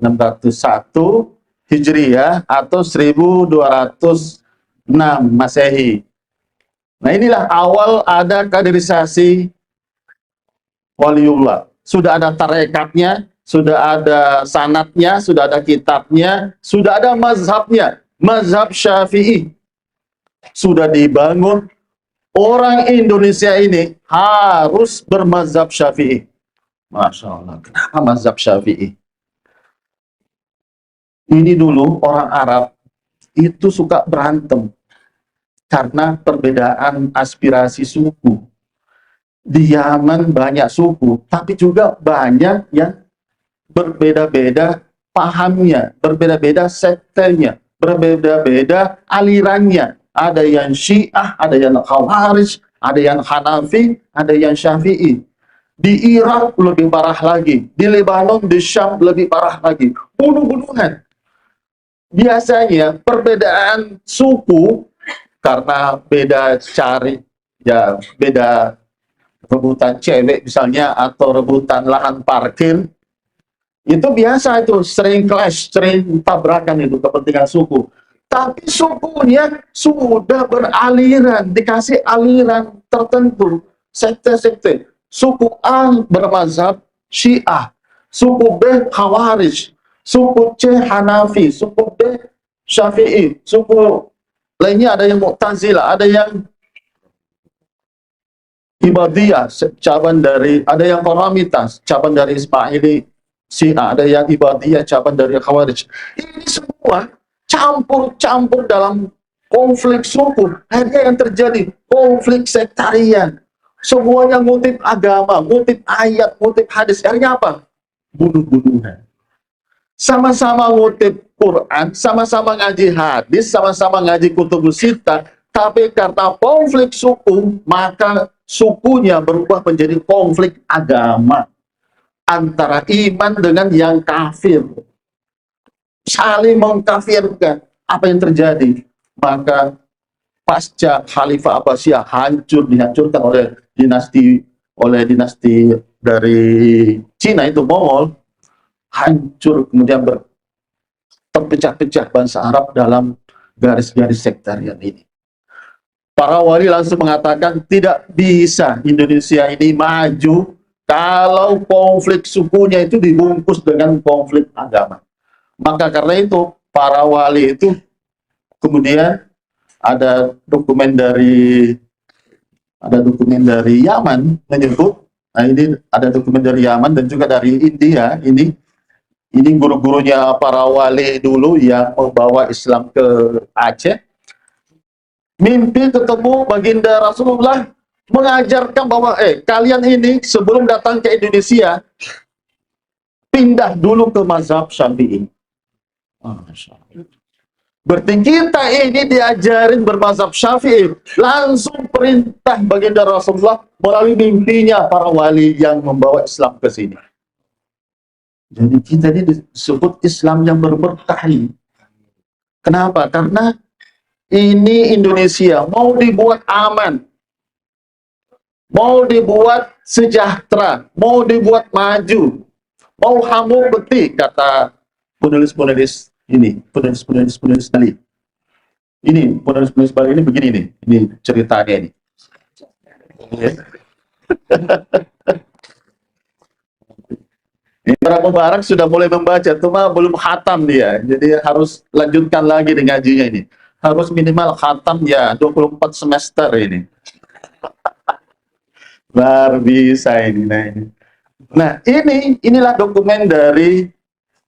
601 Hijriah atau 1206 Masehi. Nah, inilah awal ada kaderisasi waliullah. Sudah ada tarekatnya, sudah ada sanatnya, sudah ada kitabnya, sudah ada mazhabnya. Mazhab Syafi'i sudah dibangun. Orang Indonesia ini harus bermazhab Syafi'i. Masya Allah. Kenapa mazhab Syafi'i? Ini dulu orang Arab itu suka berantem karena perbedaan aspirasi suku. Di Yaman banyak suku, tapi juga banyak yang berbeda-beda pahamnya, berbeda-beda sektenya, berbeda-beda alirannya. Ada yang Syiah, ada yang Khawarij, ada yang Hanafi, ada yang Syafi'i. Di Irak lebih parah lagi, di Lebanon, di Syam lebih parah lagi. Bunuh-bunuhan. Biasanya perbedaan suku karena beda beda rebutan cewek misalnya atau rebutan lahan parkir, itu biasa, itu sering clash, sering tabrakan, itu kepentingan suku. Tapi sukunya sudah beraliran, dikasih aliran tertentu, sekte-sekte. Suku A bermazhab Syiah, suku B Khawarij, suku C Hanafi, suku D Syafi'i, suku lainnya ada yang Mu'tazilah, ada yang Ibadiyah, cabang dari, ada yang Qaramitas, cabang dari Ismaili Syiah, ada yang Ibadiyah, cabang dari Khawarij. Ini semua campur-campur dalam konflik suku. Akhirnya yang terjadi konflik sektarian. Semuanya ngutip agama, ngutip ayat, ngutip hadis. Akhirnya apa? Bunuh-bunuhan. Sama-sama ngutip Quran, sama-sama ngaji hadis, sama-sama ngaji kutubus sittah, tapi karena konflik suku, maka sukunya berubah menjadi konflik agama antara iman dengan yang kafir, saling mengkafirkan. Apa yang terjadi? Maka pasca Khalifah Abbasiyah dihancurkan oleh dinasti dari Cina, itu Mongol, hancur, kemudian terpecah-pecah bangsa Arab dalam garis-garis sektarian ini. Para wali langsung mengatakan tidak bisa Indonesia ini maju kalau konflik sukunya itu dibungkus dengan konflik agama. Maka karena itu para wali itu kemudian ada dokumen dari Yaman menyebut, nah ini ada dokumen dari Yaman dan juga dari India, ini guru-gurunya para wali dulu yang membawa Islam ke Aceh, mimpi ketemu baginda Rasulullah, mengajarkan bahwa kalian ini sebelum datang ke Indonesia pindah dulu ke mazhab Syafi'i. Berarti kita ini diajarin bermazhab Syafi'i. Langsung perintah baginda Rasulullah melalui mimpinya para wali yang membawa Islam ke sini. Jadi kita ini disebut Islam yang berberkah. Kenapa? Karena ini Indonesia mau dibuat aman, mau dibuat sejahtera, mau dibuat maju, mau hamu beti, kata penulis-penulis ini, penulis Bali. Ini penulis Bali ini begini nih, ini ceritanya ini. Ini para Mubarak sudah mulai membaca, cuma belum khatam dia, jadi harus lanjutkan lagi dengan ngajinya ini. Harus minimal khatam ya 24 semester ini. Luar biasa ini. Nah, inilah dokumen dari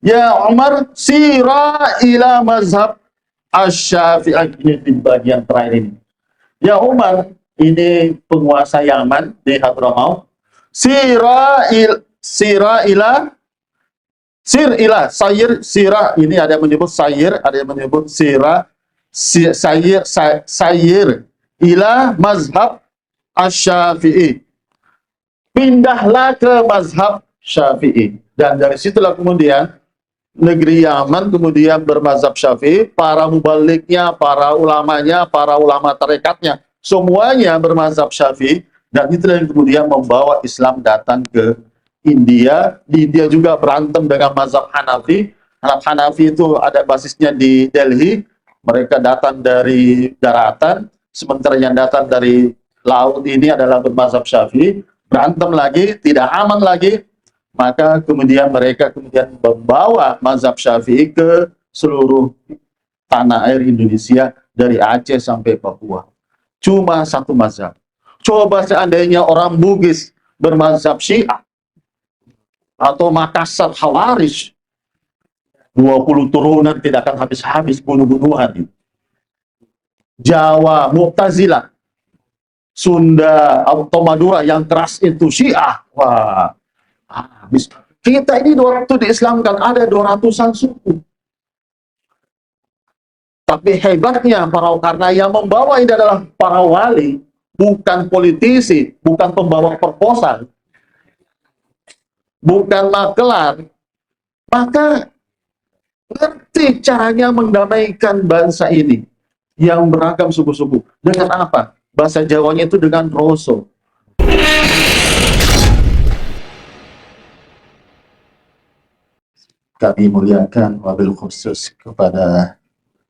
ya Umar sira ila mazhab Asy-Syafi'i, ini di bagian terakhir ini. Ya Umar, ini penguasa Yaman di Hadramaut. Sir sirah, ini ada yang menyebut sayir, ada yang menyebut sirah, sayir ila mazhab Asy-Syafi'i. Pindahlah ke mazhab Syafi'i. Dan dari situlah kemudian negeri Yaman kemudian bermazhab Syafi'i, para mubaliknya, para ulamanya, para ulama tarekatnya, semuanya bermazhab Syafi'i. Dan itulah yang kemudian membawa Islam datang ke India. Di India juga berantem dengan mazhab Hanafi. Anak Hanafi itu ada basisnya di Delhi, mereka datang dari daratan, sementara yang datang dari laut ini adalah bermazhab Syafi'i, berantem lagi, tidak aman lagi, maka kemudian mereka kemudian membawa mazhab Syafi'i ke seluruh tanah air Indonesia dari Aceh sampai Papua. Cuma satu mazhab. Coba seandainya orang Bugis bermazhab Syiah atau Makassar Khawarij, 20 turunan tidak akan habis-habis bunuh-bunuhan. Jawa Mu'tazilah, Sunda atau Madura yang keras itu Syiah. Wah, habis. Kita ini waktu diislamkan ada 200-an suku. Tapi hebatnya karena yang membawa ini adalah para wali, bukan politisi, bukan pembawa proposal, bukan makelar. Maka ngerti caranya mendamaikan bangsa ini yang beragam suku-suku. Dengan apa? Bahasa Jawanya itu dengan roso. Kami muliakan wabil khusus kepada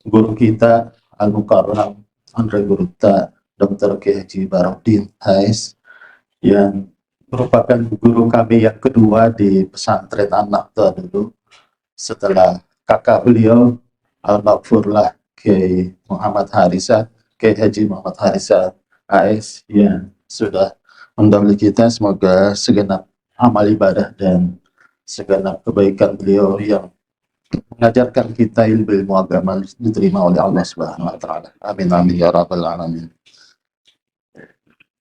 guru kita Al-Mukarram Andre Gurutta Dr. Kiai Haji Barodin Hais, yang merupakan guru kami yang kedua di pesantren An-Nahdha dulu setelah kakak beliau Al-Maghfurlah Kiai Muhammad Harisa, Kiai Haji Muhammad Harisa AS yang sudah mendahului kita. Semoga segenap amal ibadah dan segenap kebaikan beliau yang mengajarkan kita ilmu agama diterima oleh Allah Subhanahu wa taala. Amin amin ya rabbal alamin.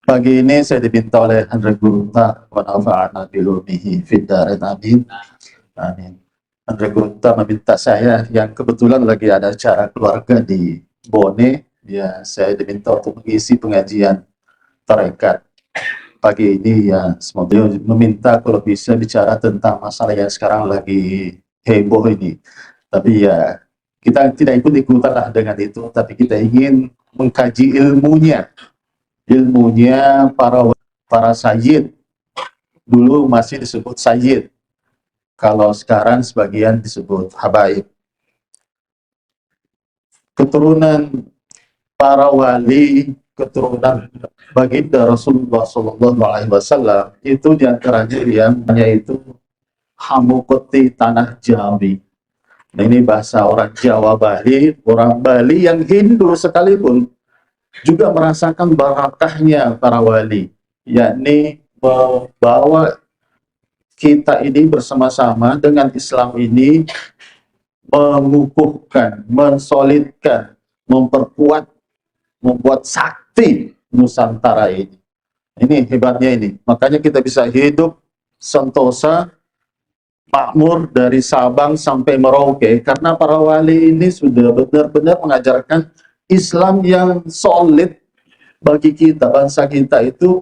Pagi ini saya diminta oleh Andre Gurutta wa nafa'ana bi ilmihi fid dharain amin. Amin. Andre Gurutta meminta saya yang kebetulan lagi ada acara keluarga di Bone, ya saya diminta untuk mengisi pengajian tarekat pagi ini. Ya semoga meminta kalau bisa bicara tentang masalah yang sekarang lagi heboh ini. Tapi ya kita tidak ikut-ikutan lah dengan itu, tapi kita ingin mengkaji ilmunya para sayyid. Dulu masih disebut sayyid, kalau sekarang sebagian disebut habaib. Keturunan para wali, keturunan baginda Rasulullah SAW itu diantaranya yang yaitu Hamukoti Tanah Jawi. Nah, ini bahasa orang Jawa Bali, orang Bali yang Hindu sekalipun juga merasakan barakahnya para wali, yakni membawa kita ini bersama-sama dengan Islam ini mengukuhkan, mensolidkan, memperkuat, membuat sakti Nusantara ini. Ini hebatnya ini. Makanya kita bisa hidup sentosa, makmur dari Sabang sampai Merauke, karena para wali ini sudah benar-benar mengajarkan Islam yang solid bagi kita, bangsa kita itu,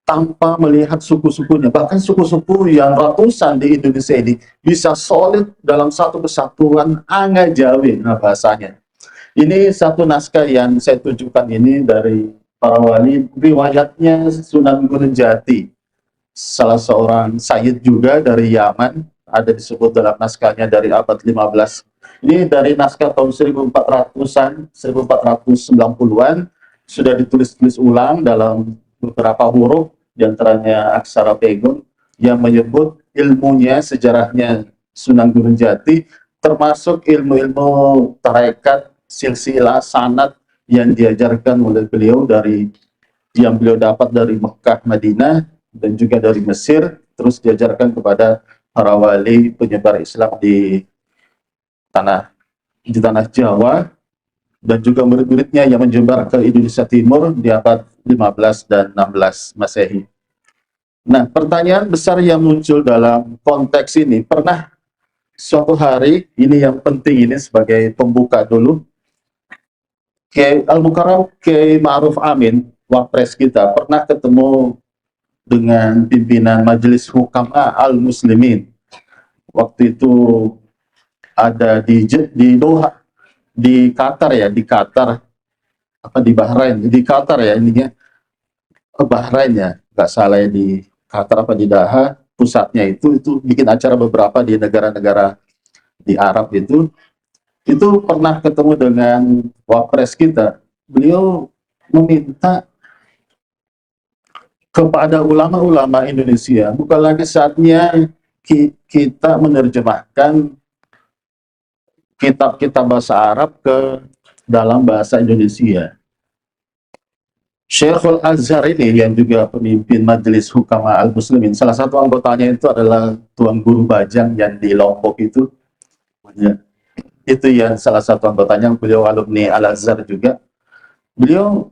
tanpa melihat suku-sukunya. Bahkan suku-suku yang ratusan di Indonesia ini bisa solid dalam satu kesatuan Angajawi, nah bahasanya. Ini satu naskah yang saya tunjukkan ini dari para wali, riwayatnya Sunan Gunung Jati, salah seorang sayyid juga dari Yaman, ada disebut dalam naskahnya dari abad 15. Ini dari naskah tahun 1400-an, 1490-an, sudah ditulis-tulis ulang dalam beberapa huruf, diantaranya aksara Pegon, yang menyebut ilmunya, sejarahnya Sunan Gunung Jati, termasuk ilmu-ilmu tarekat, silsilah, sanad yang diajarkan oleh beliau dari yang beliau dapat dari Mekah, Madinah, dan juga dari Mesir, terus diajarkan kepada para wali penyebar Islam di tanah Jawa, dan juga murid-muridnya yang menyebar ke Indonesia Timur di abad 15 dan 16 Masehi. Nah, pertanyaan besar yang muncul dalam konteks ini, pernah suatu hari, ini yang penting ini sebagai pembuka dulu, Kiai Al-Mukarram Kiai Ma'ruf Amin, wapres kita, pernah ketemu dengan pimpinan Majelis Hukama Al-Muslimin. Waktu itu ada di Doha, di Qatar ya, di Qatar, apa di Bahrain, di Qatar ya ininya, Bahrain ya, nggak salah ya, di Qatar apa di Doha, pusatnya itu bikin acara beberapa di negara-negara di Arab itu pernah ketemu dengan wapres kita. Beliau meminta kepada ulama-ulama Indonesia, bukan lagi saatnya kita menerjemahkan kitab-kitab bahasa Arab ke dalam bahasa Indonesia. Syekhul Azhar ini yang juga pemimpin Majelis Hukama Al-Muslimin, salah satu anggotanya itu adalah Tuan Guru Bajang yang di Lombok itu. Ya, itu yang salah satu anggotanya, beliau alumni Al-Azhar juga. Beliau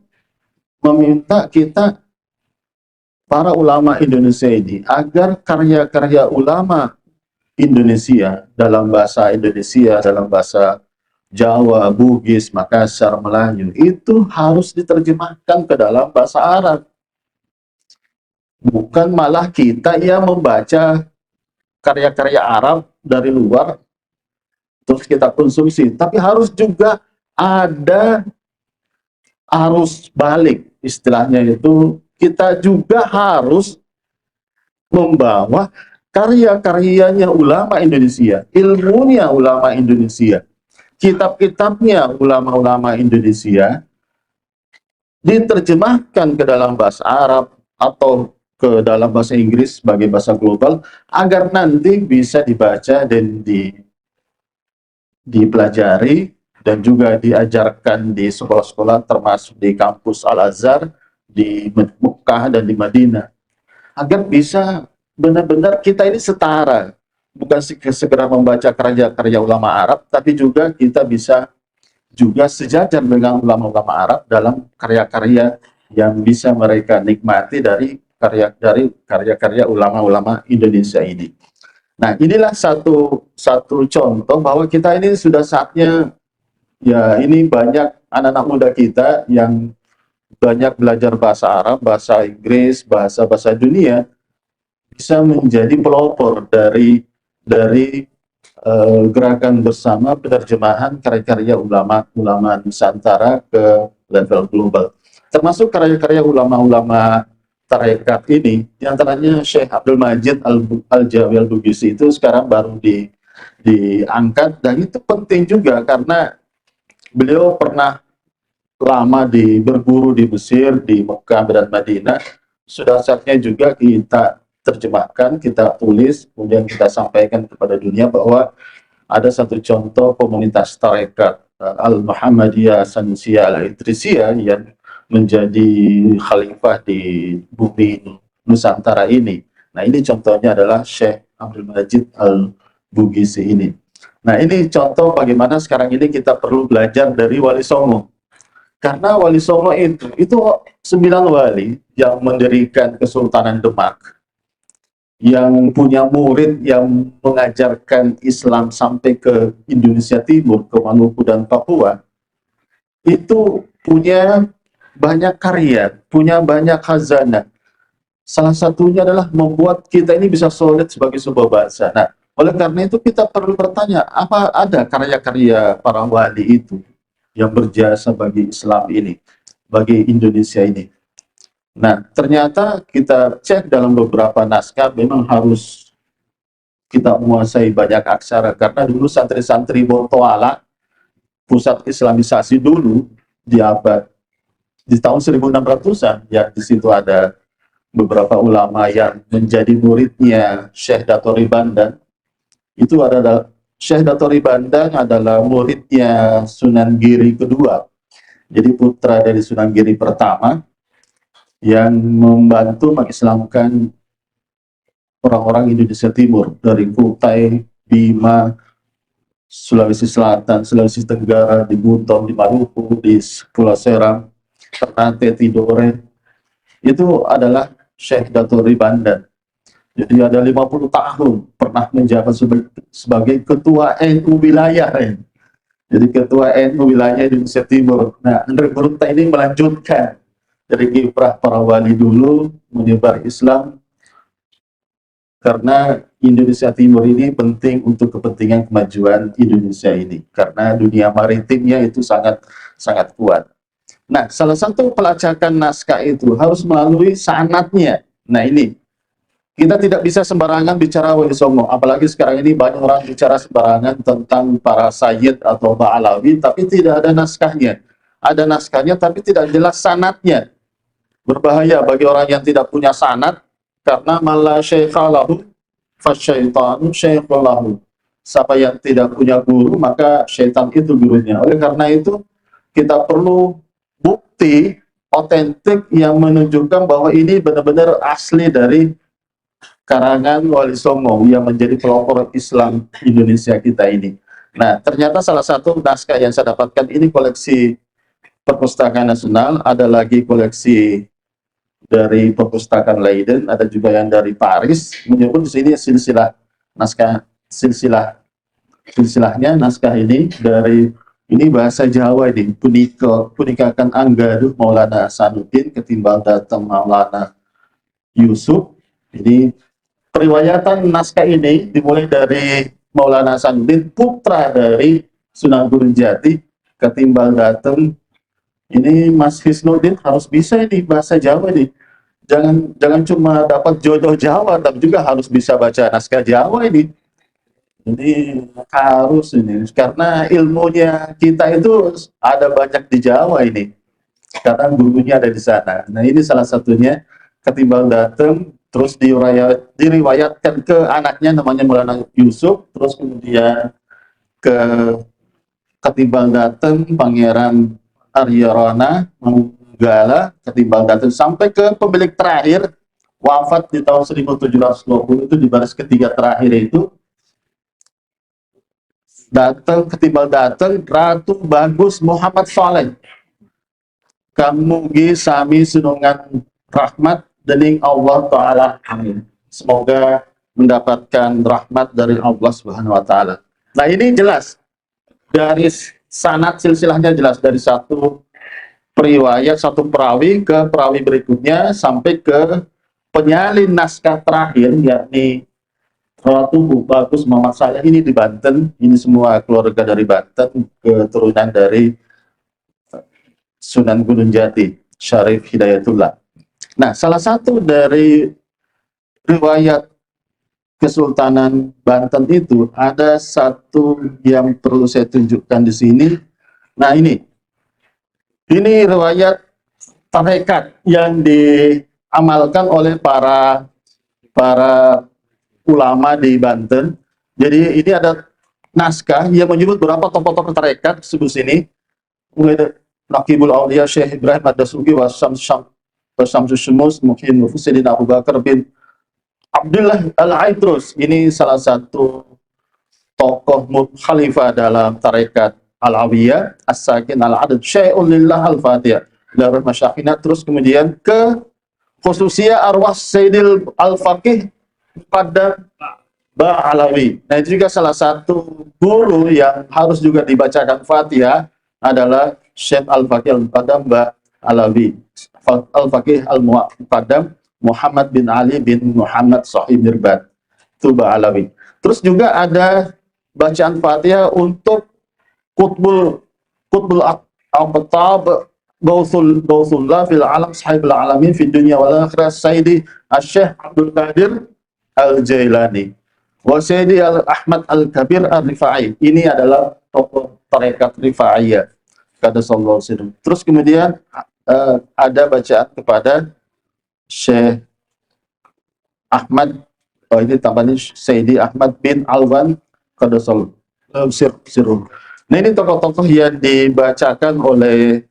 meminta kita, para ulama Indonesia ini, agar karya-karya ulama Indonesia dalam bahasa Indonesia, dalam bahasa Jawa, Bugis, Makassar, Melayu, itu harus diterjemahkan ke dalam bahasa Arab. Bukan malah kita yang membaca karya-karya Arab dari luar, terus kita konsumsi, tapi harus juga ada arus balik, istilahnya itu, kita juga harus membawa karya-karyanya ulama Indonesia, ilmunya ulama Indonesia, kitab-kitabnya ulama-ulama Indonesia, diterjemahkan ke dalam bahasa Arab atau ke dalam bahasa Inggris sebagai bahasa global, agar nanti bisa dibaca dan dipelajari dan juga diajarkan di sekolah-sekolah, termasuk di kampus Al-Azhar, di Mekah dan di Madinah, agar bisa benar-benar kita ini setara, bukan segera membaca karya-karya ulama Arab, tapi juga kita bisa juga sejajar dengan ulama-ulama Arab dalam karya-karya yang bisa mereka nikmati dari karya-karya ulama-ulama Indonesia ini. Nah, inilah satu contoh bahwa kita ini sudah saatnya, ya, ini banyak anak-anak muda kita yang banyak belajar bahasa Arab, bahasa Inggris, bahasa-bahasa dunia, bisa menjadi pelopor dari gerakan bersama penerjemahan karya-karya ulama Nusantara ke level global. Termasuk karya-karya ulama-ulama tarekat ini, diantaranya Syekh Abdul Majid Al-Jawi Al-Bugisi itu sekarang baru diangkat, dan itu penting juga karena beliau pernah lama berguru di Mesir, di Mekah dan Madinah. Sudah saatnya juga kita terjemahkan, kita tulis, kemudian kita sampaikan kepada dunia bahwa ada satu contoh komunitas tarekat Al-Muhammadiyah Sanusiyah Al-Idrisiyah yang menjadi khalifah di bumi Nusantara ini. Nah, ini contohnya adalah Syekh Abdul Majid Al-Bugisi ini. Nah, ini contoh bagaimana sekarang ini kita perlu belajar dari Wali Songo. Karena Wali Songo itu 9 wali yang mendirikan Kesultanan Demak, yang punya murid yang mengajarkan Islam sampai ke Indonesia Timur, ke Maluku dan Papua, itu punya banyak karya, punya banyak khazanah. Salah satunya adalah membuat kita ini bisa solid sebagai sebuah bangsa. Nah, oleh karena itu kita perlu bertanya, apa ada karya-karya para wali itu yang berjasa bagi Islam ini, bagi Indonesia ini? Nah, ternyata kita cek dalam beberapa naskah, memang harus kita menguasai banyak aksara, karena dulu santri-santri Bontoala, pusat Islamisasi dulu di tahun 1600-an, ya, di situ ada beberapa ulama yang menjadi muridnya Syekh Datori Bandan. Itu adalah Syekh Datori Bandan adalah muridnya Sunan Giri kedua, jadi putra dari Sunan Giri pertama, yang membantu mengislamkan orang-orang Indonesia Timur dari Kutai, Bima, Sulawesi Selatan, Sulawesi Tenggara, di Buton, di Maluku, di Pulau Seram, Ternate, Tidore. Itu adalah Syekh Datori Bandan. Jadi ada 50 tahun pernah menjabat sebagai ketua NU wilayah. Jadi ketua NU wilayah Indonesia Timur. Nah, Andre Burunta ini melanjutkan dari kiprah para wali dulu menyebar Islam, karena Indonesia Timur ini penting untuk kepentingan kemajuan Indonesia ini, karena dunia maritimnya itu sangat kuat. Nah, salah satu pelacakan naskah itu harus melalui sanadnya. Nah, ini Kita tidak bisa sembarangan bicara Wali Songo, apalagi sekarang ini banyak orang bicara sembarangan tentang para Sayyid atau Ba'alawi, tapi tidak ada naskahnya. Ada naskahnya, tapi tidak jelas sanatnya. Berbahaya bagi orang yang tidak punya sanat, karena mala syaikhalahu fasyaitanu syaikhalahu. Siapa yang tidak punya guru, maka syaitan itu gurunya. Oleh karena itu, kita perlu bukti otentik yang menunjukkan bahwa ini benar-benar asli dari karangan Wali Songo yang menjadi pelopor Islam Indonesia kita ini. Nah, ternyata salah satu naskah yang saya dapatkan ini koleksi Perpustakaan Nasional, ada lagi koleksi dari Perpustakaan Leiden, ada juga yang dari Paris. Menyebut di sini silsilah naskah, silsilahnya naskah ini dari ini bahasa Jawa ini, punikakan Anggaduh Maulana Hasanuddin ketimbang datang Maulana Yusuf. Ini periwayatan naskah ini dimulai dari Maulana Hasanuddin, putra dari Sunan Gunung Jati, ketimbang datang. Ini Mas Hisnuddin harus bisa ini bahasa Jawa ini. Jangan cuma dapat jodoh Jawa, tapi juga harus bisa baca naskah Jawa ini. Ini harus ini, karena ilmunya kita itu ada banyak di Jawa ini, karena gurunya ada di sana. Nah ini salah satunya, ketimbang datang, terus diriwayatkan ke anaknya namanya Maulana Yusuf, terus kemudian ke ketimbang datang Pangeran Arya Rana Manggala, ketimbang datang sampai ke pemilik terakhir wafat di tahun 1720 itu, di baris ketiga terakhir itu ketimbang datang Ratu Bagus Muhammad Saleh. Kamugi sami sunungan rahmat dening Allah Ta'ala. Amin. Semoga mendapatkan rahmat dari Allah Subhanahu wa Ta'ala. Nah, ini jelas dari sanad silsilahnya, jelas dari satu periwayat, satu perawi ke perawi berikutnya sampai ke penyalin naskah terakhir, yakni Ratu Bagus Muhammad Saleh ini di Banten. Ini semua keluarga dari Banten, keturunan dari Sunan Gunung Jati, Syarif Hidayatullah. Nah, salah satu dari riwayat Kesultanan Banten itu ada satu yang perlu saya tunjukkan di sini. Nah, ini riwayat tarekat yang diamalkan oleh para ulama di Banten. Jadi ini ada naskah yang menyebut beberapa tokoh-tokoh tarekat disebut sini. Mulai dari Naqibul Auliya Syekh Ibrahim Ad-Dasuki wa Syamsus Syumus Muhyin Mufusidin Abu Bakar bin Abdullah Al-Aidrus. Ini salah satu tokoh khalifah dalam tarekat Al-Awiyah As-Sakin Al-Adad Syai'un Lillah Al-Fatihah. Darul Masyakinah. Terus kemudian ke khususiyah arwah Sayyidil Al-Faqih pada Ba'alawi. Nah, itu juga salah satu guru yang harus juga dibacakan Fatihah adalah Syekh Al-Faqih Al-Muqaddam Ba'alawi. Al-Faqih Al-Muqaddam Muhammad bin Ali bin Muhammad Sahib Mirbad. Itu Ba'alawi. Terus juga ada bacaan Fatihah untuk Qutbul Aqtab Gauthullah fil alam sahibul alamin fid dunya wal akhirah Sayyidi Asy-Syaikh Abdul Qadir Al-Jailani wa Sayyidi Ahmad Al-Kabir Ar-Rifai. Ini adalah tokoh tarekat Rifaiyah. Qaddasallahu sirruh. Terus kemudian ada bacaan kepada Syekh Ahmad, ini tambahnya Sayyidi Ahmad bin Alwan Qaddasallahu sirruh. Nah, ini tokoh-tokoh yang dibacakan oleh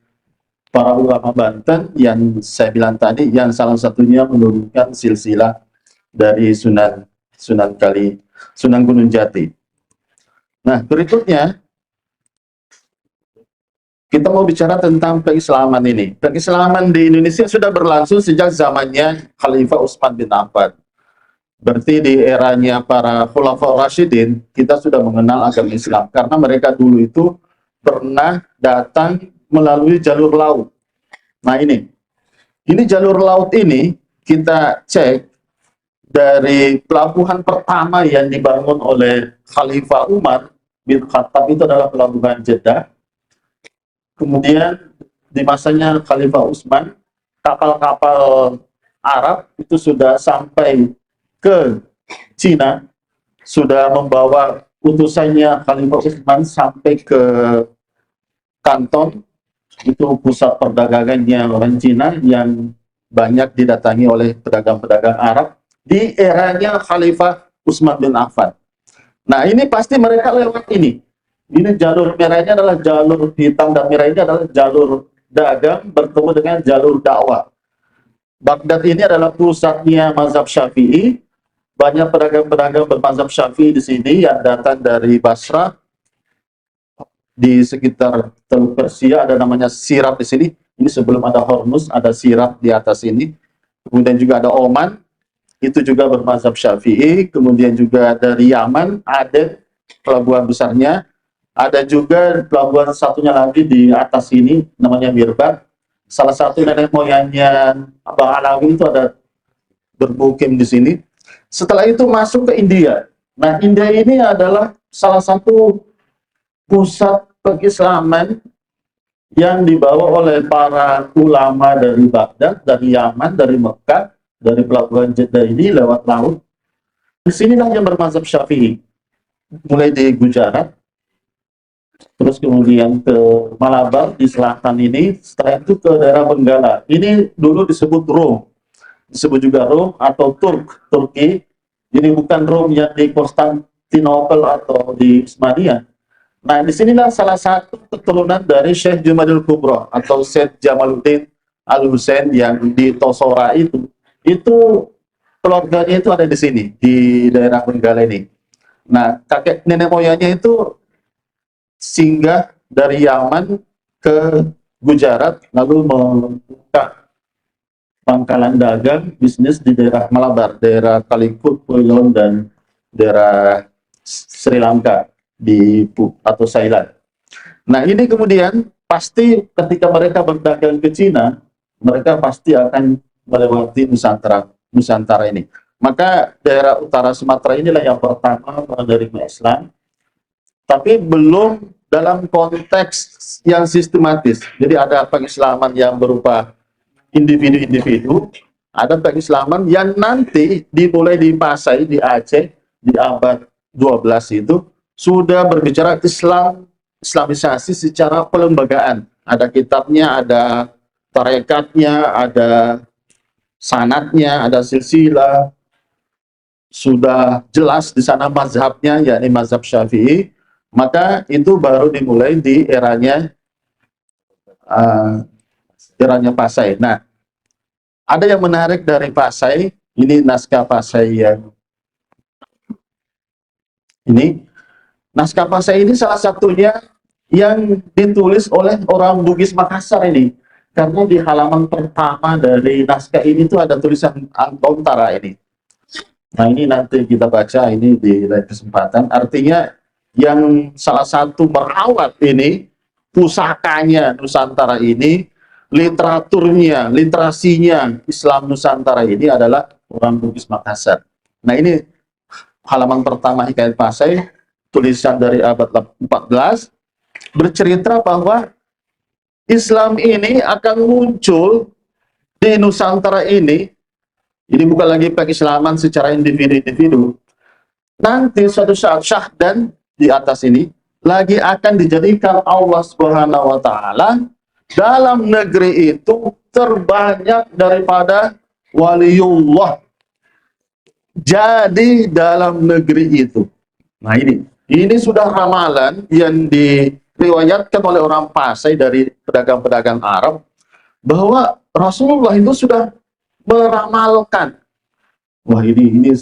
para ulama Banten yang saya bilang tadi, yang salah satunya menurunkan silsilah dari Sunan Gunung Jati. Nah, berikutnya kita mau bicara tentang keislaman ini. Keislaman di Indonesia sudah berlangsung sejak zamannya Khalifah Utsman bin Affan. Berarti di eranya para Khulafaur Rasyidin, kita sudah mengenal agama Islam karena mereka dulu itu pernah datang melalui jalur laut. Nah, ini jalur laut ini kita cek dari pelabuhan pertama yang dibangun oleh Khalifah Umar bin Khattab, itu adalah pelabuhan Jeddah. Kemudian di masanya Khalifah Utsman, kapal-kapal Arab itu sudah sampai ke Cina, sudah membawa utusannya Khalifah Utsman sampai ke Kanton, itu pusat perdagangannya orang Cina yang banyak didatangi oleh pedagang-pedagang Arab di eranya Khalifah Utsman bin Affan. Nah, ini pasti mereka lewat ini. Ini jalur merahnya adalah jalur hitam dan merah ini adalah jalur dagang bertemu dengan jalur dakwah. Baghdad ini adalah pusatnya mazhab Syafi'i. Banyak pedagang-pedagang bermazhab Syafi'i di sini yang datang dari Basrah. Di sekitar Teluk Persia ada namanya Sirat di sini. Ini sebelum ada Hormuz, ada Sirat di atas ini. Kemudian juga ada Oman, itu juga bermazhab Syafi'i. Kemudian juga dari Yaman, Aden, pelabuhan besarnya. Ada juga pelabuhan satunya lagi di atas ini, namanya Mirbad. Salah satu nenek moyangnya Abang Alawi itu ada bermukim di sini. Setelah itu masuk ke India. Nah, India ini adalah salah satu pusat keislaman yang dibawa oleh para ulama dari Baghdad, dari Yaman, dari Mekah, dari pelabuhan Jeddah ini lewat laut. Di sinilah yang bermazhab Syafi'i. Mulai di Gujarat, terus kemudian ke Malabar di selatan ini, setelah itu ke daerah Benggala. Ini dulu disebut Rom, disebut juga Rom atau Turki. Ini bukan Rom yang di Konstantinopel atau di Utsmaniyah. Nah, disinilah salah satu keturunan dari Syekh Jumadil Kubro atau Syekh Jamaluddin Al-Husain yang di Tosora itu. Itu keluarganya itu ada di sini, di daerah Benggala ini. Nah, kakek nenek moyangnya itu singgah dari Yaman ke Gujarat, lalu membuka pangkalan dagang bisnis di daerah Malabar, daerah Calicut, Ceylon, dan daerah Sri Lanka atau Thailand. Nah, ini kemudian pasti ketika mereka berdagang ke Cina, mereka pasti akan melewati Nusantara ini. Maka daerah utara Sumatera inilah yang pertama menerima Islam, tapi belum dalam konteks yang sistematis. Jadi ada pengislaman yang berupa individu-individu, ada pengislaman yang nanti dimulai di Pasai, di Aceh, di abad 12 itu, sudah berbicara Islamisasi secara pelembagaan. Ada kitabnya, ada tarekatnya, ada sanadnya, ada silsilah. Sudah jelas di sana mazhabnya, yakni mazhab Syafi'i. Maka itu baru dimulai di eranya Pasai. Nah, ada yang menarik dari Pasai. Ini naskah Pasai yang ini. Naskah Pasai ini salah satunya yang ditulis oleh orang Bugis Makassar ini. Karena di halaman pertama dari naskah ini tuh ada tulisan Antontara ini. Nah, ini nanti kita baca ini di lain kesempatan. Artinya yang salah satu merawat ini, pusakanya Nusantara ini, literaturnya, literasinya Islam Nusantara ini adalah orang Bugis Makassar. Nah, ini halaman pertama Hikayat Pasai, tulisan dari abad 14, bercerita bahwa Islam ini akan muncul di Nusantara ini bukan lagi pengislaman secara individu-individu. Nanti suatu saat Syahdan di atas ini lagi akan dijadikan Allah Subhanahu wa Ta'ala dalam negeri itu terbanyak daripada waliullah. Jadi dalam negeri itu. Nah, ini sudah ramalan yang diriwayatkan oleh orang Pasai dari pedagang-pedagang Arab bahwa Rasulullah itu sudah meramalkan. Wah, ini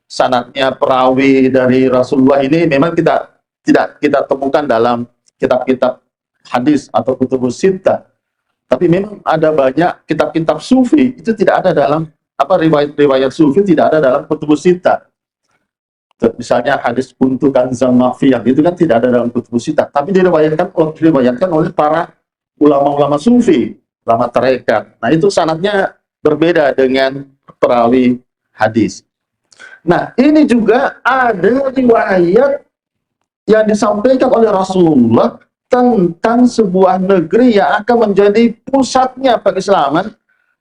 sanadnya perawi dari Rasulullah ini memang tidak kita temukan dalam kitab-kitab hadis atau kutubus sittah. Tapi memang ada banyak kitab-kitab sufi itu tidak ada dalam riwayat-riwayat sufi tidak ada dalam kutubus sittah. Misalnya hadis kuntu kanzan mafiyah itu kan tidak ada dalam kutubus sittah, tapi diriwayatkan oleh para ulama-ulama sufi, ulama tarekat. Nah, itu sanadnya berbeda dengan perawi hadis. Nah, ini juga ada riwayat yang disampaikan oleh Rasulullah tentang sebuah negeri yang akan menjadi pusatnya pengislaman,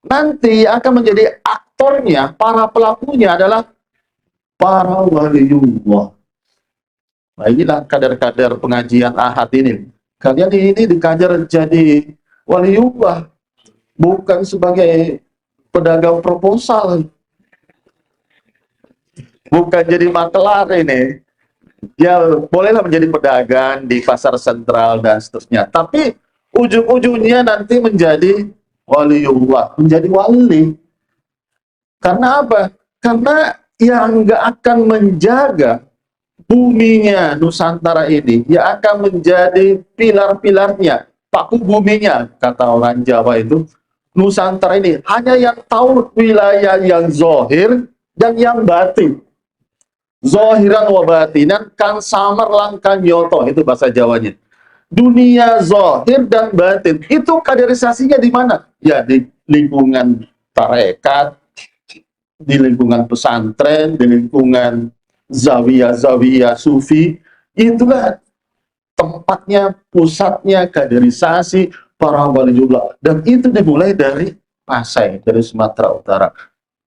nanti akan menjadi aktornya, para pelakunya adalah para waliullah. Nah, inilah kader-kader pengajian Ahad ini. Kalian ini dikajar jadi waliullah, bukan sebagai pedagang proposal, bukan jadi makelar ini. Ya, bolehlah menjadi pedagang di pasar sentral dan seterusnya. Tapi ujung-ujungnya nanti menjadi waliullah, menjadi wali. Karena apa? Karena yang nggak akan menjaga buminya Nusantara ini, yang akan menjadi pilar-pilarnya, paku buminya, kata orang Jawa itu, Nusantara ini hanya yang tahu wilayah yang zohir dan yang batin. Zohiran wa batinan kan samar langkan nyoto, itu bahasa Jawanya. Dunia zohir dan batin, itu kaderisasinya di mana? Ya di lingkungan tarekat, di lingkungan pesantren, di lingkungan zawiyah-zawiyah sufi. Itulah tempatnya, pusatnya kaderisasi para waliullah. Dan itu dimulai dari Pasai, dari Sumatera Utara.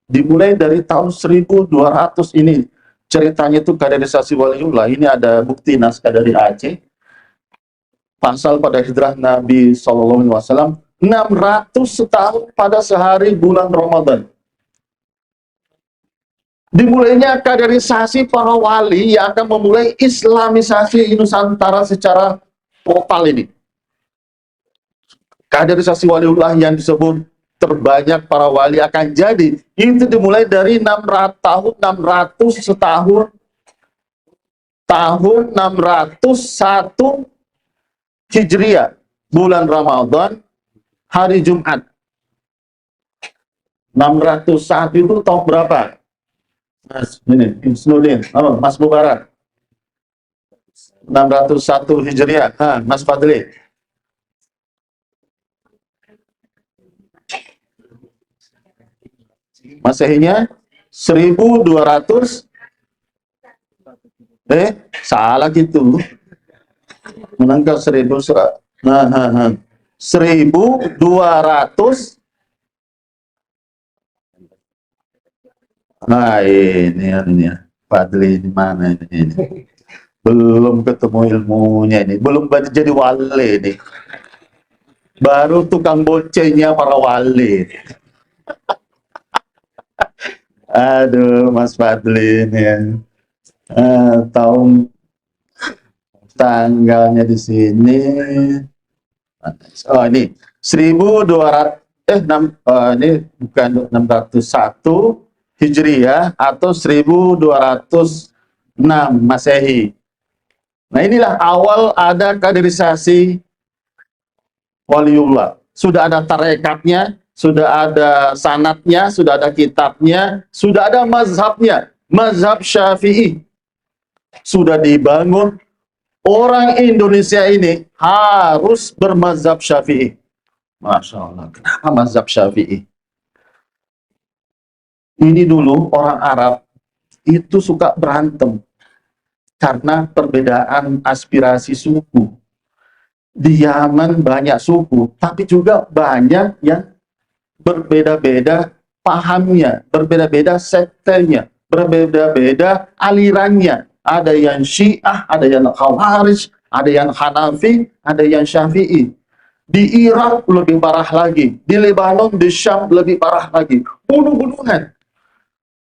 Dimulai dari tahun 1200 ini. Ceritanya itu kaderisasi waliullah. Ini ada bukti naskah dari Aceh. Pasal pada hijrah Nabi SAW, 600 setahun pada sehari bulan Ramadan. Dimulainya kaderisasi para wali yang akan memulai islamisasi Nusantara secara total ini. Kaderisasi waliullah yang disebut terbanyak para wali akan jadi, itu dimulai dari 600 setahun, tahun 601 Hijriah, bulan Ramadan, hari Jumat. 601 itu tahun berapa? Mas, ini, Isnudin, Mas Mubarak. 601 Hijriah, Mas Fadli. Masehinya 1200. Salah gitu. Menangkap 1200. Nah, ini ya. Fadli di mana ini? Belum ketemu ilmunya ini. Belum jadi wali ini. Baru tukang bocenya para wali. Aduh, Mas Fadli ini ya. Tahun tanggalnya di sini. Oh, ini 1200 ini bukan 601 Hijriah atau 1206 Masehi. Nah, inilah awal ada kaderisasi waliullah. Sudah ada tarekatnya, sudah ada sanatnya, sudah ada kitabnya, sudah ada mazhabnya, mazhab Syafi'i. Sudah dibangun. Orang Indonesia ini harus bermazhab Syafi'i. Masya Allah. Kenapa mazhab Syafi'i? Ini dulu orang Arab itu suka berantem karena perbedaan aspirasi suku. Di Yaman banyak suku, tapi juga banyak yang berbeda-beda pahamnya, berbeda-beda sektenya, berbeda-beda alirannya. Ada yang Syiah, ada yang Khawarij, ada yang Hanafi, ada yang Syafi'i. Di Irak lebih parah lagi, di Lebanon, di Syam lebih parah lagi. Bunuh-bunuhan.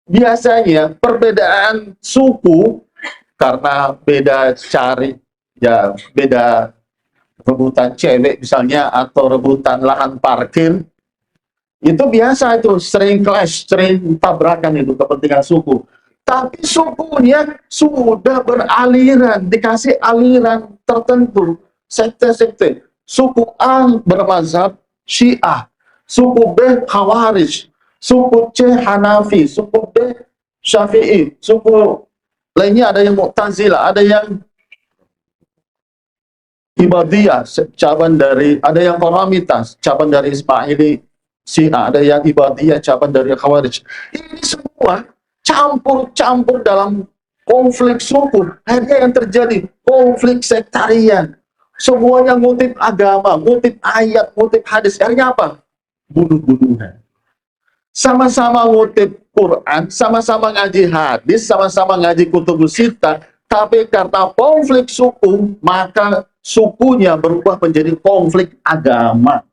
Biasanya perbedaan suku karena beda ya beda rebutan cewek misalnya atau rebutan lahan parkir, itu biasa, itu sering clash, sering tabrakan, itu kepentingan suku. Tapi sukunya sudah beraliran, dikasih aliran tertentu, sekte-sekte. Suku A bermazhab Syiah, suku B Khawarij, suku C Hanafi, suku D Syafi'i, suku lainnya ada yang Mu'tazilah, ada yang Ibadiyah, cabang dari, ada yang Qaramitas, cabang dari Ismaili Syiah, ada yang Ibadiyah, cabang dari Khawarij. Ini semua campur-campur dalam konflik suku. Akhirnya yang terjadi konflik sektarian. Semuanya ngutip agama, ngutip ayat, ngutip hadis. Akhirnya apa? Bunuh-bunuhan. sama-sama ngutip Quran, sama-sama ngaji hadis, sama-sama ngaji kutubus sittah, tapi karena konflik suku, maka sukunya berubah menjadi konflik agama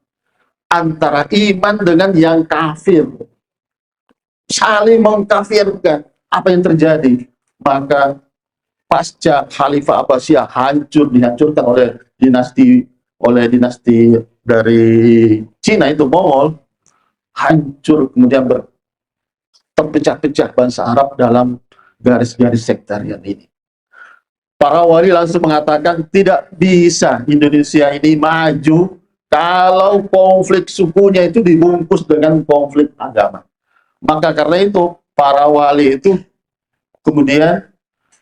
antara iman dengan yang kafir. Saling mengkafirkan. Apa yang terjadi? Maka pasca Khalifah Abbasiyah dihancurkan oleh dinasti dari Cina itu Mongol, hancur, kemudian terpecah-pecah bangsa Arab dalam garis-garis sektarian ini. Para wali langsung mengatakan tidak bisa Indonesia ini maju kalau konflik sukunya itu dibungkus dengan konflik agama. Maka karena itu para wali itu kemudian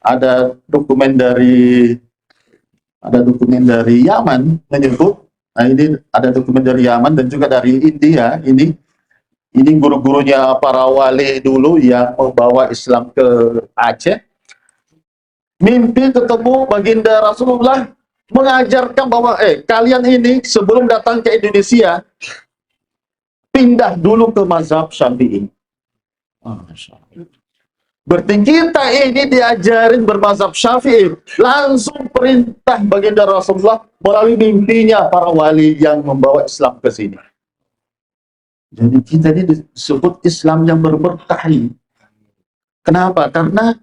ada dokumen dari Yaman menyebut, nah ini ada dokumen dari Yaman dan juga dari India, ini guru-gurunya para wali dulu yang membawa Islam ke Aceh, mimpi ketemu baginda Rasulullah, mengajarkan bahwa kalian ini sebelum datang ke Indonesia pindah dulu ke mazhab Syafi'i. Berarti kita ini diajarin bermazhab Syafi'i, langsung perintah baginda Rasulullah melalui mimpinya para wali yang membawa Islam ke sini. Jadi kita ini disebut Islam yang berberkah. Kenapa? Karena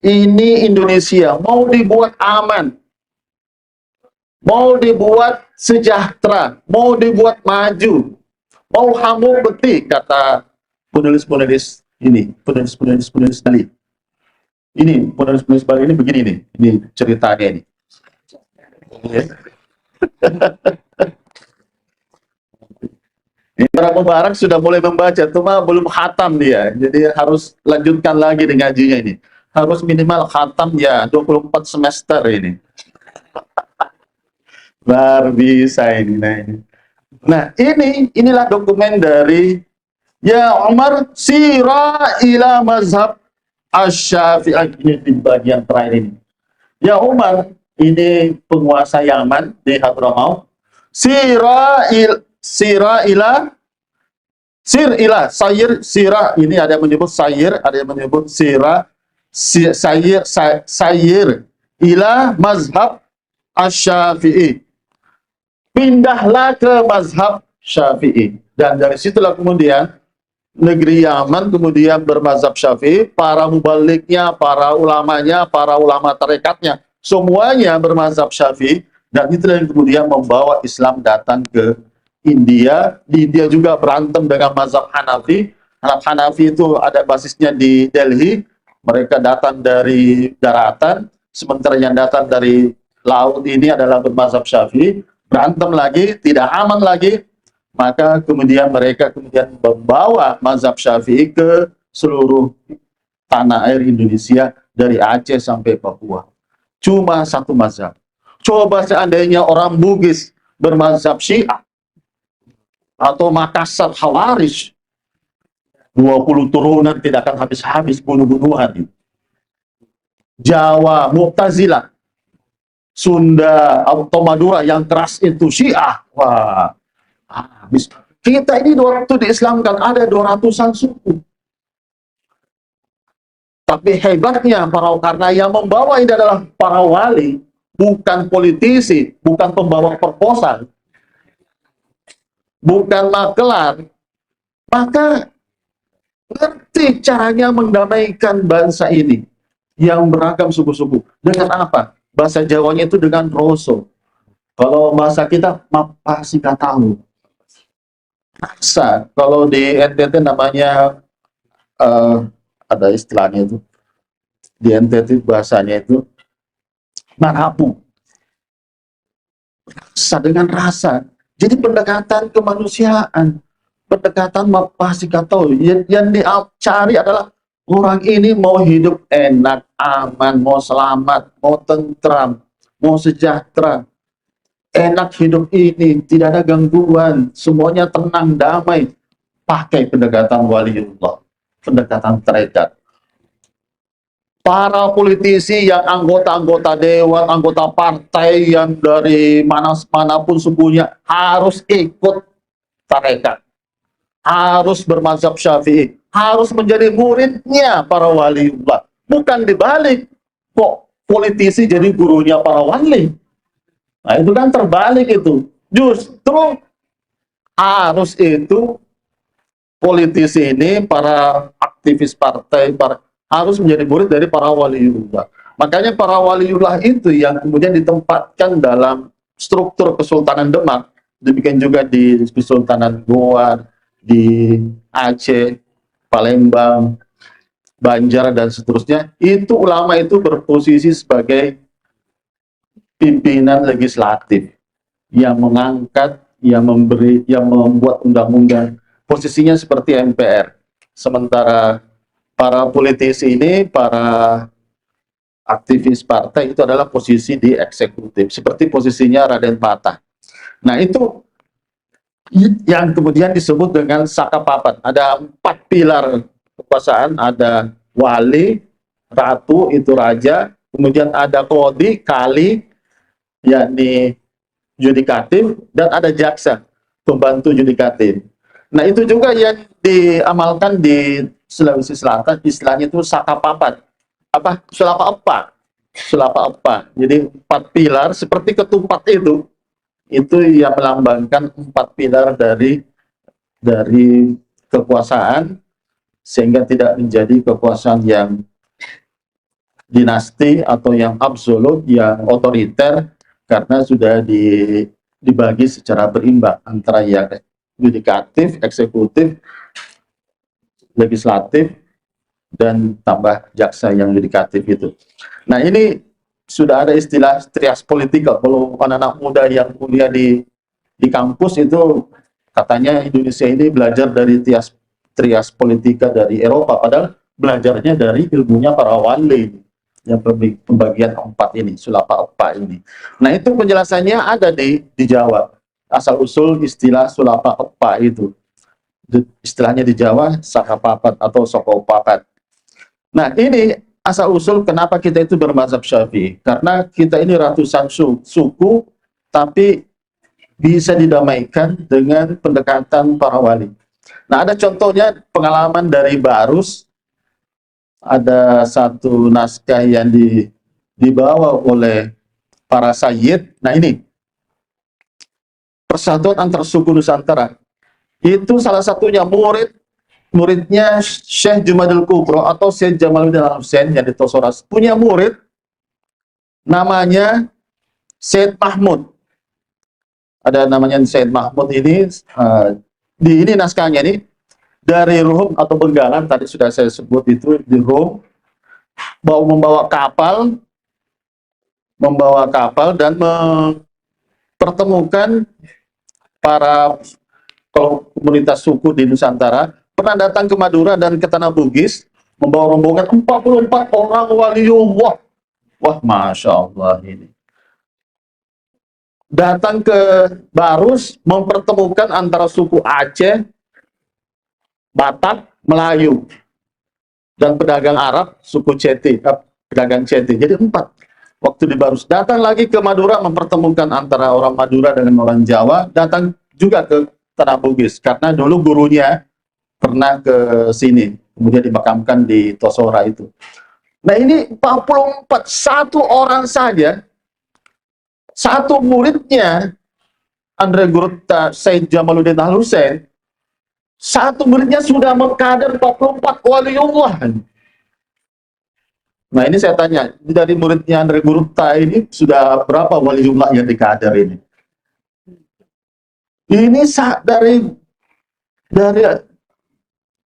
ini Indonesia mau dibuat aman, mau dibuat sejahtera, mau dibuat maju, mau hamu beti, kata penulis-penulis ini, penulis Bali. Ini penulis Bali ini begini nih, ini ceritanya ini. Ini orang Mubarak sudah mulai membaca, cuma belum khatam dia, jadi harus lanjutkan lagi dengan ngajinya ini. Harus minimal khatam ya 24 semester ini. Luar biasa ini. Nah, inilah dokumen dari Ya Umar sira ila mazhab Asy-Syafi'i, ini di bagian terakhir ini. Ya Umar, ini penguasa Yaman di Hadramaut. Sira ila sira, ini ada yang menyebut sayir, ada yang menyebut sira, sayir ila mazhab Asy-Syafi'i. Pindahlah ke mazhab Syafi'i. Dan dari situlah kemudian negeri Yaman kemudian bermazhab Syafi'i, para mubaliknya, para ulamanya, para ulama tarekatnya, semuanya bermazhab Syafi'i, dan itulah yang kemudian membawa Islam datang ke India. Di India juga berantem dengan mazhab Hanafi. Hanafi itu ada basisnya di Delhi, mereka datang dari daratan, sementara yang datang dari laut ini adalah bermazhab Syafi'i. Berantem lagi, tidak aman lagi, maka kemudian mereka membawa mazhab Syafi'i ke seluruh tanah air Indonesia dari Aceh sampai Papua. Cuma satu mazhab. Coba seandainya orang Bugis bermazhab Syiah atau Makassar Khawarij, 20 turunan tidak akan habis-habis bunuh-bunuhan. Jawa Mu'tazilah, Sunda atau Madura yang keras itu Syiah. Wah, habis. Kita ini waktu diislamkan ada 200-an suku. Tapi hebatnya karena yang membawa ini adalah para wali, bukan politisi, bukan pembawa proposal, bukan makelar. Maka ngerti caranya mendamaikan bangsa ini yang beragam suku-suku. Dengan apa? Bahasa Jawanya itu dengan roso. Kalau bahasa kita mapasi katamu. Rasa, kalau di NTT namanya ada istilahnya itu. Di NTT bahasanya itu marapu. Rasa, dengan rasa. Jadi pendekatan kemanusiaan, pendekatan mapasi katamu. Yang dicari adalah orang ini mau hidup enak, aman, mau selamat, mau tentram, mau sejahtera. Enak hidup ini, tidak ada gangguan, semuanya tenang, damai. Pakai pendekatan waliullah, pendekatan tarekat. Para politisi yang anggota-anggota dewan, anggota partai yang dari manapun sukunya harus ikut tarekat. harus bermazhab Syafi'i, harus menjadi muridnya para waliullah. Bukan dibalik, kok politisi jadi gurunya para wali. Nah, itu kan terbalik itu. Justru harus itu politisi ini, para aktivis partai, harus menjadi murid dari para waliullah. Makanya para waliullah itu yang kemudian ditempatkan dalam struktur Kesultanan Demak, demikian juga di Kesultanan Goa, di Aceh, Palembang, Banjar, dan seterusnya. Itu ulama itu berposisi sebagai pimpinan legislatif yang mengangkat, yang memberi, yang membuat undang-undang. Posisinya seperti MPR. Sementara para politisi ini, para aktivis partai itu adalah posisi di eksekutif, seperti posisinya Raden Patah. Nah, itu yang kemudian disebut dengan Sakapapat. Ada 4 pilar kekuasaan, ada wali, ratu, itu raja, kemudian ada kodi, kali, yakni yudikatif, dan ada jaksa, pembantu yudikatif. Nah, itu juga yang diamalkan di Sulawesi Selatan, istilahnya itu Sakapapat. Apa? Sulapa Epa. Sulapa Epa. Jadi 4 pilar seperti ketupat itu yang melambangkan 4 pilar dari kekuasaan, sehingga tidak menjadi kekuasaan yang dinasti atau yang absolut, yang otoriter, karena sudah dibagi secara berimbang antara yang yudikatif, eksekutif, legislatif, dan tambah jaksa yang yudikatif itu. Nah, ini sudah ada istilah trias politika. Kalau anak-anak muda yang kuliah di kampus itu katanya Indonesia ini belajar dari trias politika dari Eropa, padahal belajarnya dari ilmunya para wali, yang pembagian 4 ini, sulapa Epa ini. Nah, itu penjelasannya ada di Jawa. Asal-usul istilah sulapa Epa itu. Istilahnya di Jawa Sakapapat atau Sokopapat. Nah, ini asal-usul kenapa kita itu bermazhab Syafi'i. Karena kita ini ratusan suku, tapi bisa didamaikan dengan pendekatan para wali. Nah, ada contohnya pengalaman dari Barus. Ada satu naskah yang dibawa oleh para sayyid. Nah, ini persatuan antar suku Nusantara. Itu salah satunya muridnya Syekh Jumadil Kubro atau Syekh Jamaluddin Al-Husain yang di Tosora, punya murid namanya Syed Mahmud. Ada namanya Syed Mahmud ini, ini naskahnya ini dari Rum atau Benggalan, tadi sudah saya sebut itu di Rum, membawa kapal dan mempertemukan para komunitas suku di Nusantara. Pernah datang ke Madura dan ke Tanah Bugis, membawa rombongan 44 orang waliullah. Wah, Masya Allah ini. Datang ke Barus, mempertemukan antara suku Aceh, Batak, Melayu, dan pedagang Arab, suku Ceti, pedagang Ceti. Jadi 4. Waktu di Barus. Datang lagi ke Madura, mempertemukan antara orang Madura dengan orang Jawa. Datang juga ke Tanah Bugis, karena dulu gurunya pernah ke sini, kemudian dimakamkan di Tosora itu. Nah, ini 44, satu orang saja, satu muridnya Andre Gurta Syed Jamaluddin Al-Husain, satu muridnya sudah mengkader 44 waliullah. Nah, ini saya tanya, dari muridnya Andre Gurta ini sudah berapa waliullah yang dikader ini? Ini dari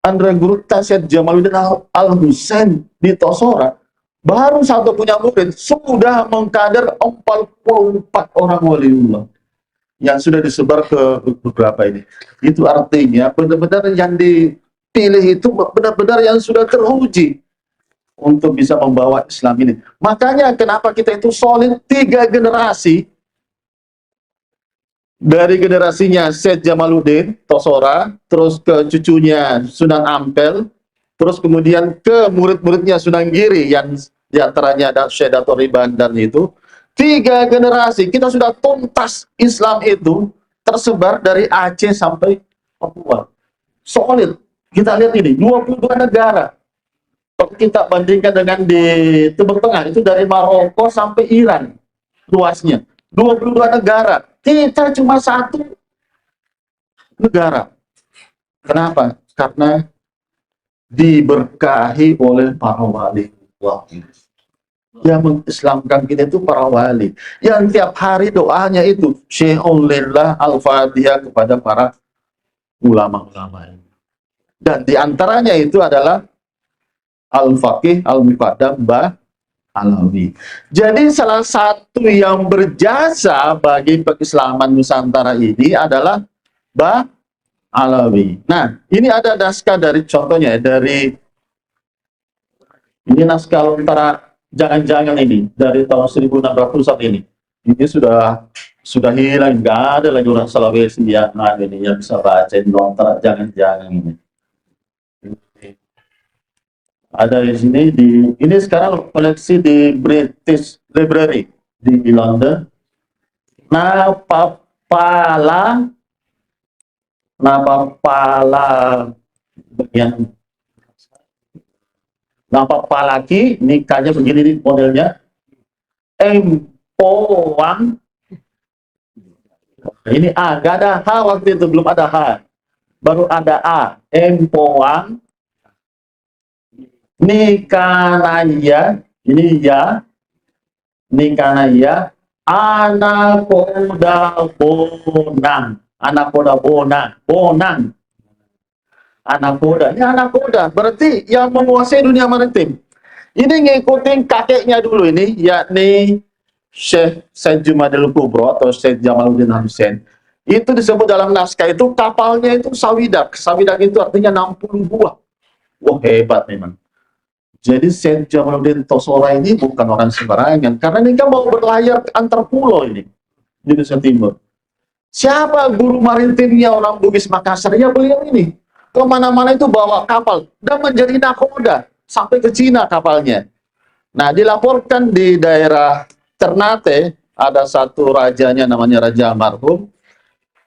Andre Gurta Syed Jamaluddin Al-Husain di Tosora, baru satu punya murid sudah mengkader 44 orang waliullah yang sudah disebar ke beberapa ini. Itu artinya benar-benar yang dipilih itu benar-benar yang sudah teruji untuk bisa membawa Islam ini. Makanya kenapa kita itu solid 3 generasi. Dari generasinya Syed Jamaluddin Tosora, terus ke cucunya Sunan Ampel, terus kemudian ke murid-muridnya Sunan Giri yang diantaranya ada Syekh Dato' Riban, dan itu 3 generasi kita sudah tuntas Islam itu tersebar dari Aceh sampai Papua. solid. Kita lihat ini, 22 negara. Kalau kita bandingkan dengan di Timur Tengah, itu dari Maroko sampai Iran luasnya. 22 negara. Kita cuma satu negara. Kenapa? Karena diberkahi oleh para wali. Yang mengislamkan kita itu para wali. Yang tiap hari doanya itu Syekhulillah al-Fatihah kepada para ulama-ulama. Dan diantaranya itu adalah Al-Faqih Al-Muqaddam Mbah Alawi. Jadi salah satu yang berjasa bagi keislaman Nusantara ini adalah Mbah Alawi. Nah, ini ada naskah dari contohnya dari ini naskah Lontara Jangan-Jangan ini dari tahun 1600-an ini. Ini sudah hilang, nggak ada lagi orang Sulawesi yang ini yang bisa baca Lontara Jangan-Jangan ini. Ada di sini ini sekarang koleksi di British Library di London. Napapala bagian Napapalaki, nikahnya begini nih modelnya. Empoang. Ini A, gak ada H waktu itu, belum ada H. Baru ada A. Empoang. Nikanaya, ini ya. Nikanaya. Anakoda Bonang. Anakoda Bonang. Bonang. Anakoda. Ini anakoda. Berarti yang menguasai dunia maritim. Ini ngikutin kakeknya dulu ini, yakni Syekh Said Jumadil Kubro atau Syekh Jamaluddin Hussein. Itu disebut dalam naskah itu kapalnya itu Sawidak. Sawidak itu artinya 60 buah. Wah, hebat memang. Jadi Syekh Jamaluddin Tosora ini bukan orang sembarangan, karena ini kan mau berlayar antar pulau ini, Indonesia Timur. Siapa guru maritimnya orang Bugis Makassar? Ya beliau ini. Kemana-mana itu bawa kapal, dan menjadi nakoda, sampai ke Cina kapalnya. Nah, dilaporkan di daerah Ternate, ada satu rajanya namanya Raja Almarhum.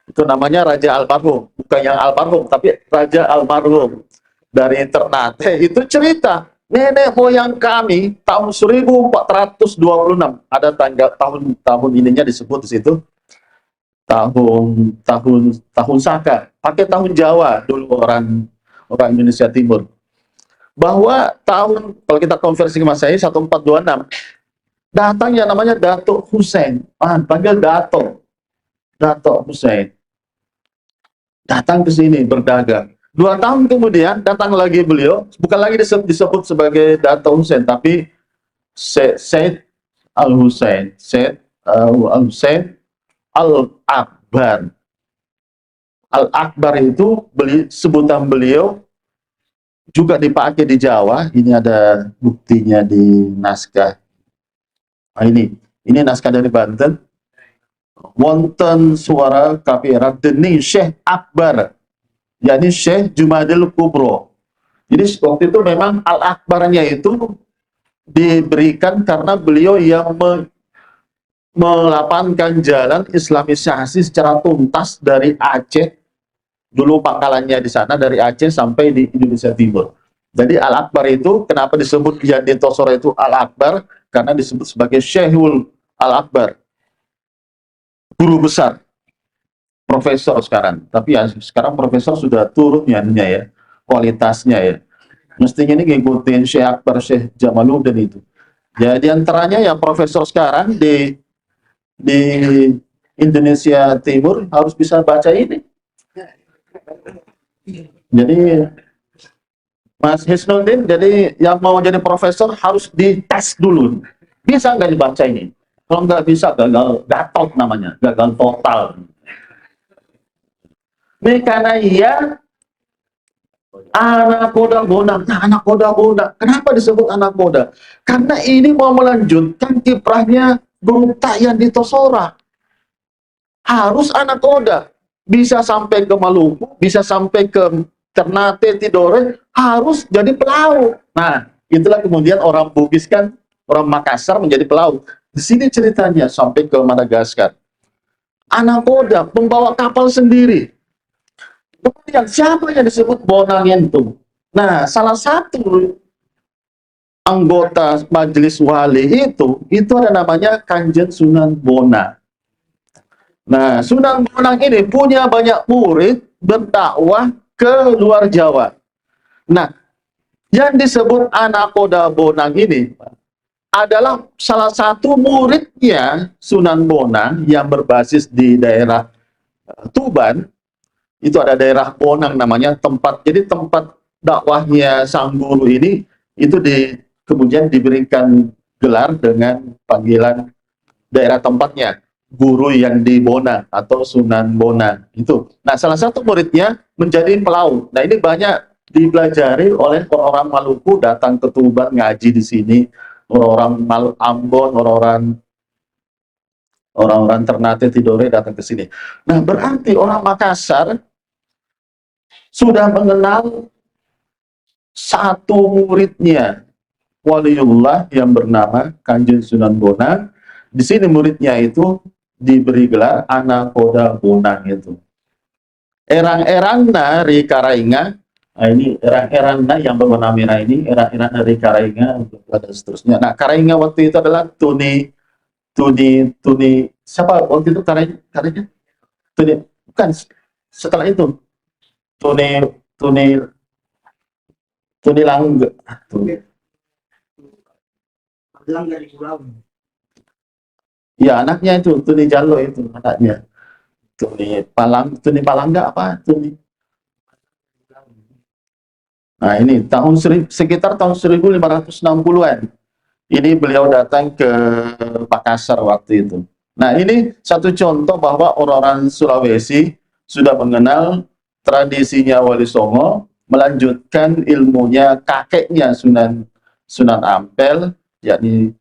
Itu namanya Raja Almarhum, bukan yang Almarhum, tapi Raja Almarhum. Dari Ternate, itu cerita. Nenek moyang kami tahun 1426 ada tahun ininya disebut di situ tahun Saka, pakai tahun Jawa dulu orang Indonesia Timur, bahwa tahun kalau kita konversi ke Masehi 1426 datang yang namanya Datuk Hussein, panggil Datuk Hussein datang ke sini berdagang. 2 tahun kemudian datang lagi beliau, bukan lagi disebut sebagai Datuk Hussein, tapi Said Al-Hussein, Al-Akbar. Al-Akbar itu sebutan beliau juga dipakai di Jawa. Ini ada buktinya di naskah. Nah, ini naskah dari Banten. Wonten suara kapirat dening Syekh Akbar, yakni Syekh Jumadil Kubro. Jadi waktu itu memang Al-Akbarnya itu diberikan karena beliau yang melapangkan jalan Islamisasi secara tuntas dari Aceh, dulu pangkalannya di sana, dari Aceh sampai di Indonesia Timur. Jadi Al-Akbar itu, kenapa disebut yang di Tosora itu Al-Akbar? Karena disebut sebagai Syekhul Al-Akbar, guru besar, profesor sekarang. Tapi ya sekarang profesor sudah turun ya kualitasnya ya. Mestinya ini ngikutin Syekh Akbar, Syekh Jamaluddin itu. Jadi antaranya yang profesor sekarang di Indonesia Timur harus bisa baca ini. Jadi Mas Hisnuddin, jadi yang mau jadi profesor harus dites dulu. Bisa nggak dibaca ini? Kalau nggak bisa, gagal namanya, gagal total. Karena iya anakoda bonang. Nah, anakoda bonang. Kenapa disebut anakoda? Karena ini mau melanjutkan kiprahnya Guru Tayan di Tosora. Harus anakoda. Bisa sampai ke Maluku, bisa sampai ke Ternate, Tidore, harus jadi pelaut. Nah, itulah kemudian orang Bugis kan, orang Makassar menjadi pelaut. Di sini ceritanya sampai ke Madagaskar. Anakoda, pembawa kapal sendiri. Kemudian siapa yang disebut Bonang itu? Nah, salah satu anggota majelis wali itu ada namanya Kanjeng Sunan Bonang. Nah, Sunan Bonang ini punya banyak murid berdakwah ke luar Jawa. Nah, yang disebut Anakoda Bonang ini adalah salah satu muridnya Sunan Bonang yang berbasis di daerah Tuban. Itu ada daerah Bonang namanya, tempat, jadi tempat dakwahnya sang guru ini itu kemudian diberikan gelar dengan panggilan daerah tempatnya, guru yang di Bonang atau Sunan Bonang itu. Nah, salah satu muridnya menjadi pelaut. Nah, ini banyak dipelajari oleh orang-orang Maluku, datang ke Tuban ngaji di sini, orang-orang Ambon, orang-orang Ternate Tidore datang ke sini. Nah, berarti orang Makassar sudah mengenal satu muridnya, waliullah yang bernama Kanjeng Sunan Bonang. Di sini muridnya itu diberi gelar Anakoda Bonang itu. Erang-erangna ri Karainga, nah ini erang-erangna yang berwarna merah ini, erang-erangna ri Karainga, dan seterusnya. Nah, Karainga waktu itu adalah Tuni, siapa waktu itu Karainga? Tuni, bukan, setelah itu, Tuni, Tuni, Tuni Langga, dari pulau. Ya, anaknya itu Tuni Jalo itu anaknya. Tuni Palangga apa? Tuni. Nah, ini sekitar tahun 1560-an. Ini beliau datang ke Makassar waktu itu. Nah, ini satu contoh bahwa orang-orang Sulawesi sudah mengenal tradisinya Wali Songo, melanjutkan ilmunya kakeknya Sunan Ampel, yakni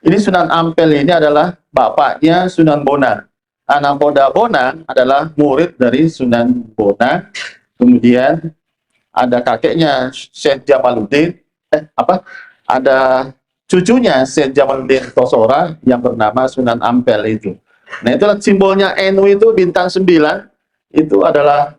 ini Sunan Ampel ini adalah bapaknya Sunan Bonang. Anakoda Bonang adalah murid dari Sunan Bonang. Kemudian ada kakeknya Syekh Jamaluddin, ada cucunya Syekh Jamaluddin Tosora yang bernama Sunan Ampel itu. Nah, itulah simbolnya NU itu bintang 9, itu adalah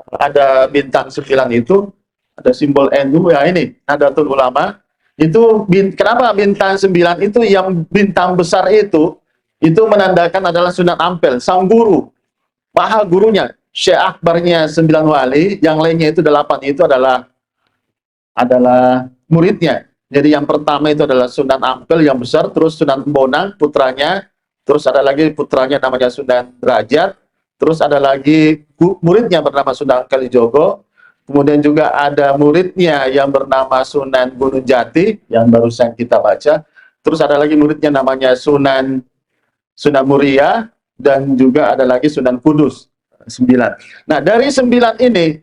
ada bintang 9 itu, ada simbol NU ya, ini Nahdlatul Ulama. Itu kenapa bintang 9 itu yang bintang besar itu menandakan adalah Sunan Ampel, sang guru, maha gurunya, Syekh Akbarnya 9 wali, yang lainnya itu 8 itu adalah muridnya. Jadi yang pertama itu adalah Sunan Ampel yang besar, terus Sunan Bonang putranya, terus ada lagi putranya namanya Sunan Derajat, terus ada lagi muridnya bernama Sunan Kalijogo, kemudian juga ada muridnya yang bernama Sunan Gunung Jati yang barusan kita baca, terus ada lagi muridnya namanya Sunan Muria, dan juga ada lagi Sunan Kudus, 9. Nah, dari 9 ini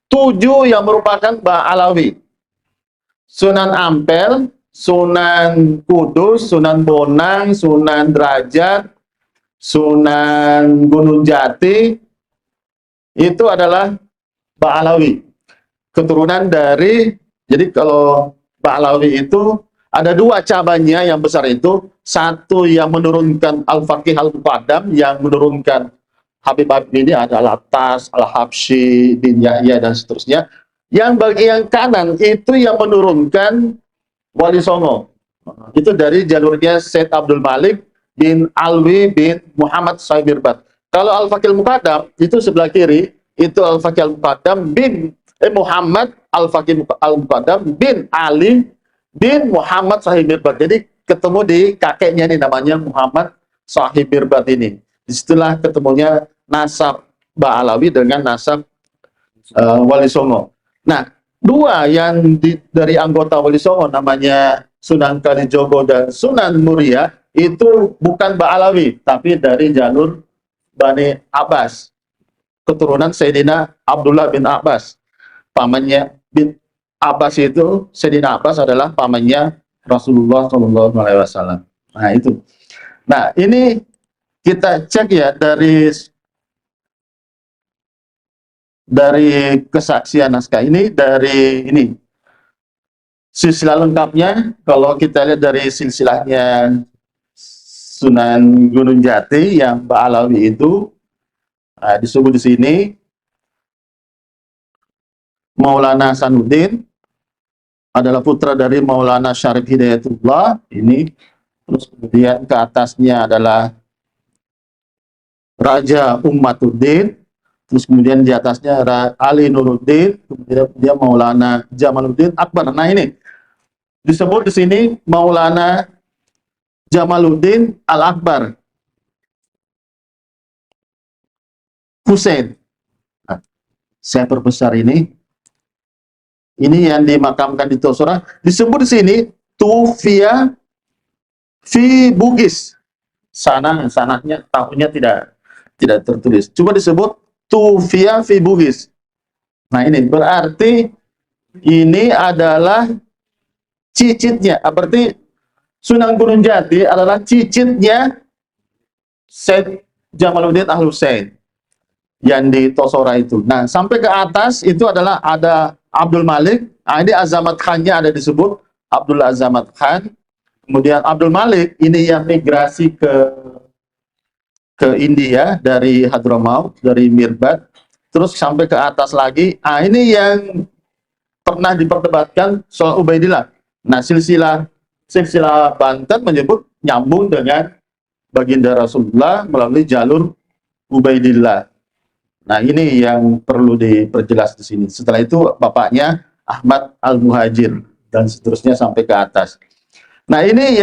7 yang merupakan Ba'alawi. Sunan Ampel, Sunan Kudus, Sunan Bonang, Sunan Derajat, Sunan Gunung Jati, itu adalah Ba'alawi. Keturunan dari, jadi kalau Ba'alawi itu ada 2 cabangnya yang besar itu. Satu yang menurunkan Al-Faqih Al-Muqaddam, yang menurunkan Habib-Habib ini adalah Tas, Al-Habsyi, bin Yahya, dan seterusnya. Yang bagian kanan itu yang menurunkan Wali Songo. Itu dari jalurnya Syed Abdul Malik bin Alwi bin Muhammad Sahib Birbat. Kalau Al-Faqih Al-Muqaddam itu sebelah kiri, itu Al-Faqih Al-Muqaddam bin Muhammad Al-Faqih Al-Muqaddam bin Ali bin Muhammad Sahib Birbat. Jadi ketemu di kakeknya ini namanya Muhammad Sahib Birbat ini. Disitulah ketemunya nasab Ba'alawi dengan nasab Wali Songo. Nah, 2 yang dari anggota Wali Songo namanya Sunan Kalijogo dan Sunan Muria itu bukan Ba'alawi, tapi dari jalur Bani Abbas, keturunan Sayyidina Abdullah bin Abbas. Pamannya bin Abbas itu, Sayyidina Abbas adalah pamannya Rasulullah SAW. Nah, itu. Nah, ini kita cek ya dari kesaksian naskah ini, dari ini silsilah lengkapnya. Kalau kita lihat dari silsilahnya Sunan Gunung Jati yang Ba'alawi itu disebut di sini, Maulana Hasanuddin adalah putra dari Maulana Syarif Hidayatullah. Ini terus kemudian ke atasnya adalah Raja Ummatuddin, terus kemudian di atasnya Ali Nuruddin, kemudian dia Maulana Jamaluddin Akbar. Nah ini disebut di sini Maulana Jamaluddin Al-Akbar Hussein. Nah, saya perbesar ini yang dimakamkan di Tosora, disebut di sini Tufia fi Bugis. Sanahnya tahunnya tidak tertulis, cuma disebut Tufia fi Bugis. Nah ini berarti ini adalah cicitnya, berarti Sunan Gunung Jati adalah cicitnya Syed Jamaluddin Al-Husain yang di Tosora itu. Nah, sampai ke atas itu adalah ada Abdul Malik. Nah, ini Azamat Khannya ada disebut Abdul Azamat Khan. Kemudian Abdul Malik ini yang migrasi ke India dari Hadramaut, dari Mirbad. Terus sampai ke atas lagi. Nah, ini yang pernah diperdebatkan soal Ubaidillah. Nah, silsilah Banten menyebut nyambung dengan baginda Rasulullah melalui jalur Ubaidillah. Nah, ini yang perlu diperjelas di sini. Setelah itu bapaknya Ahmad Al-Muhajir dan seterusnya sampai ke atas. Nah, ini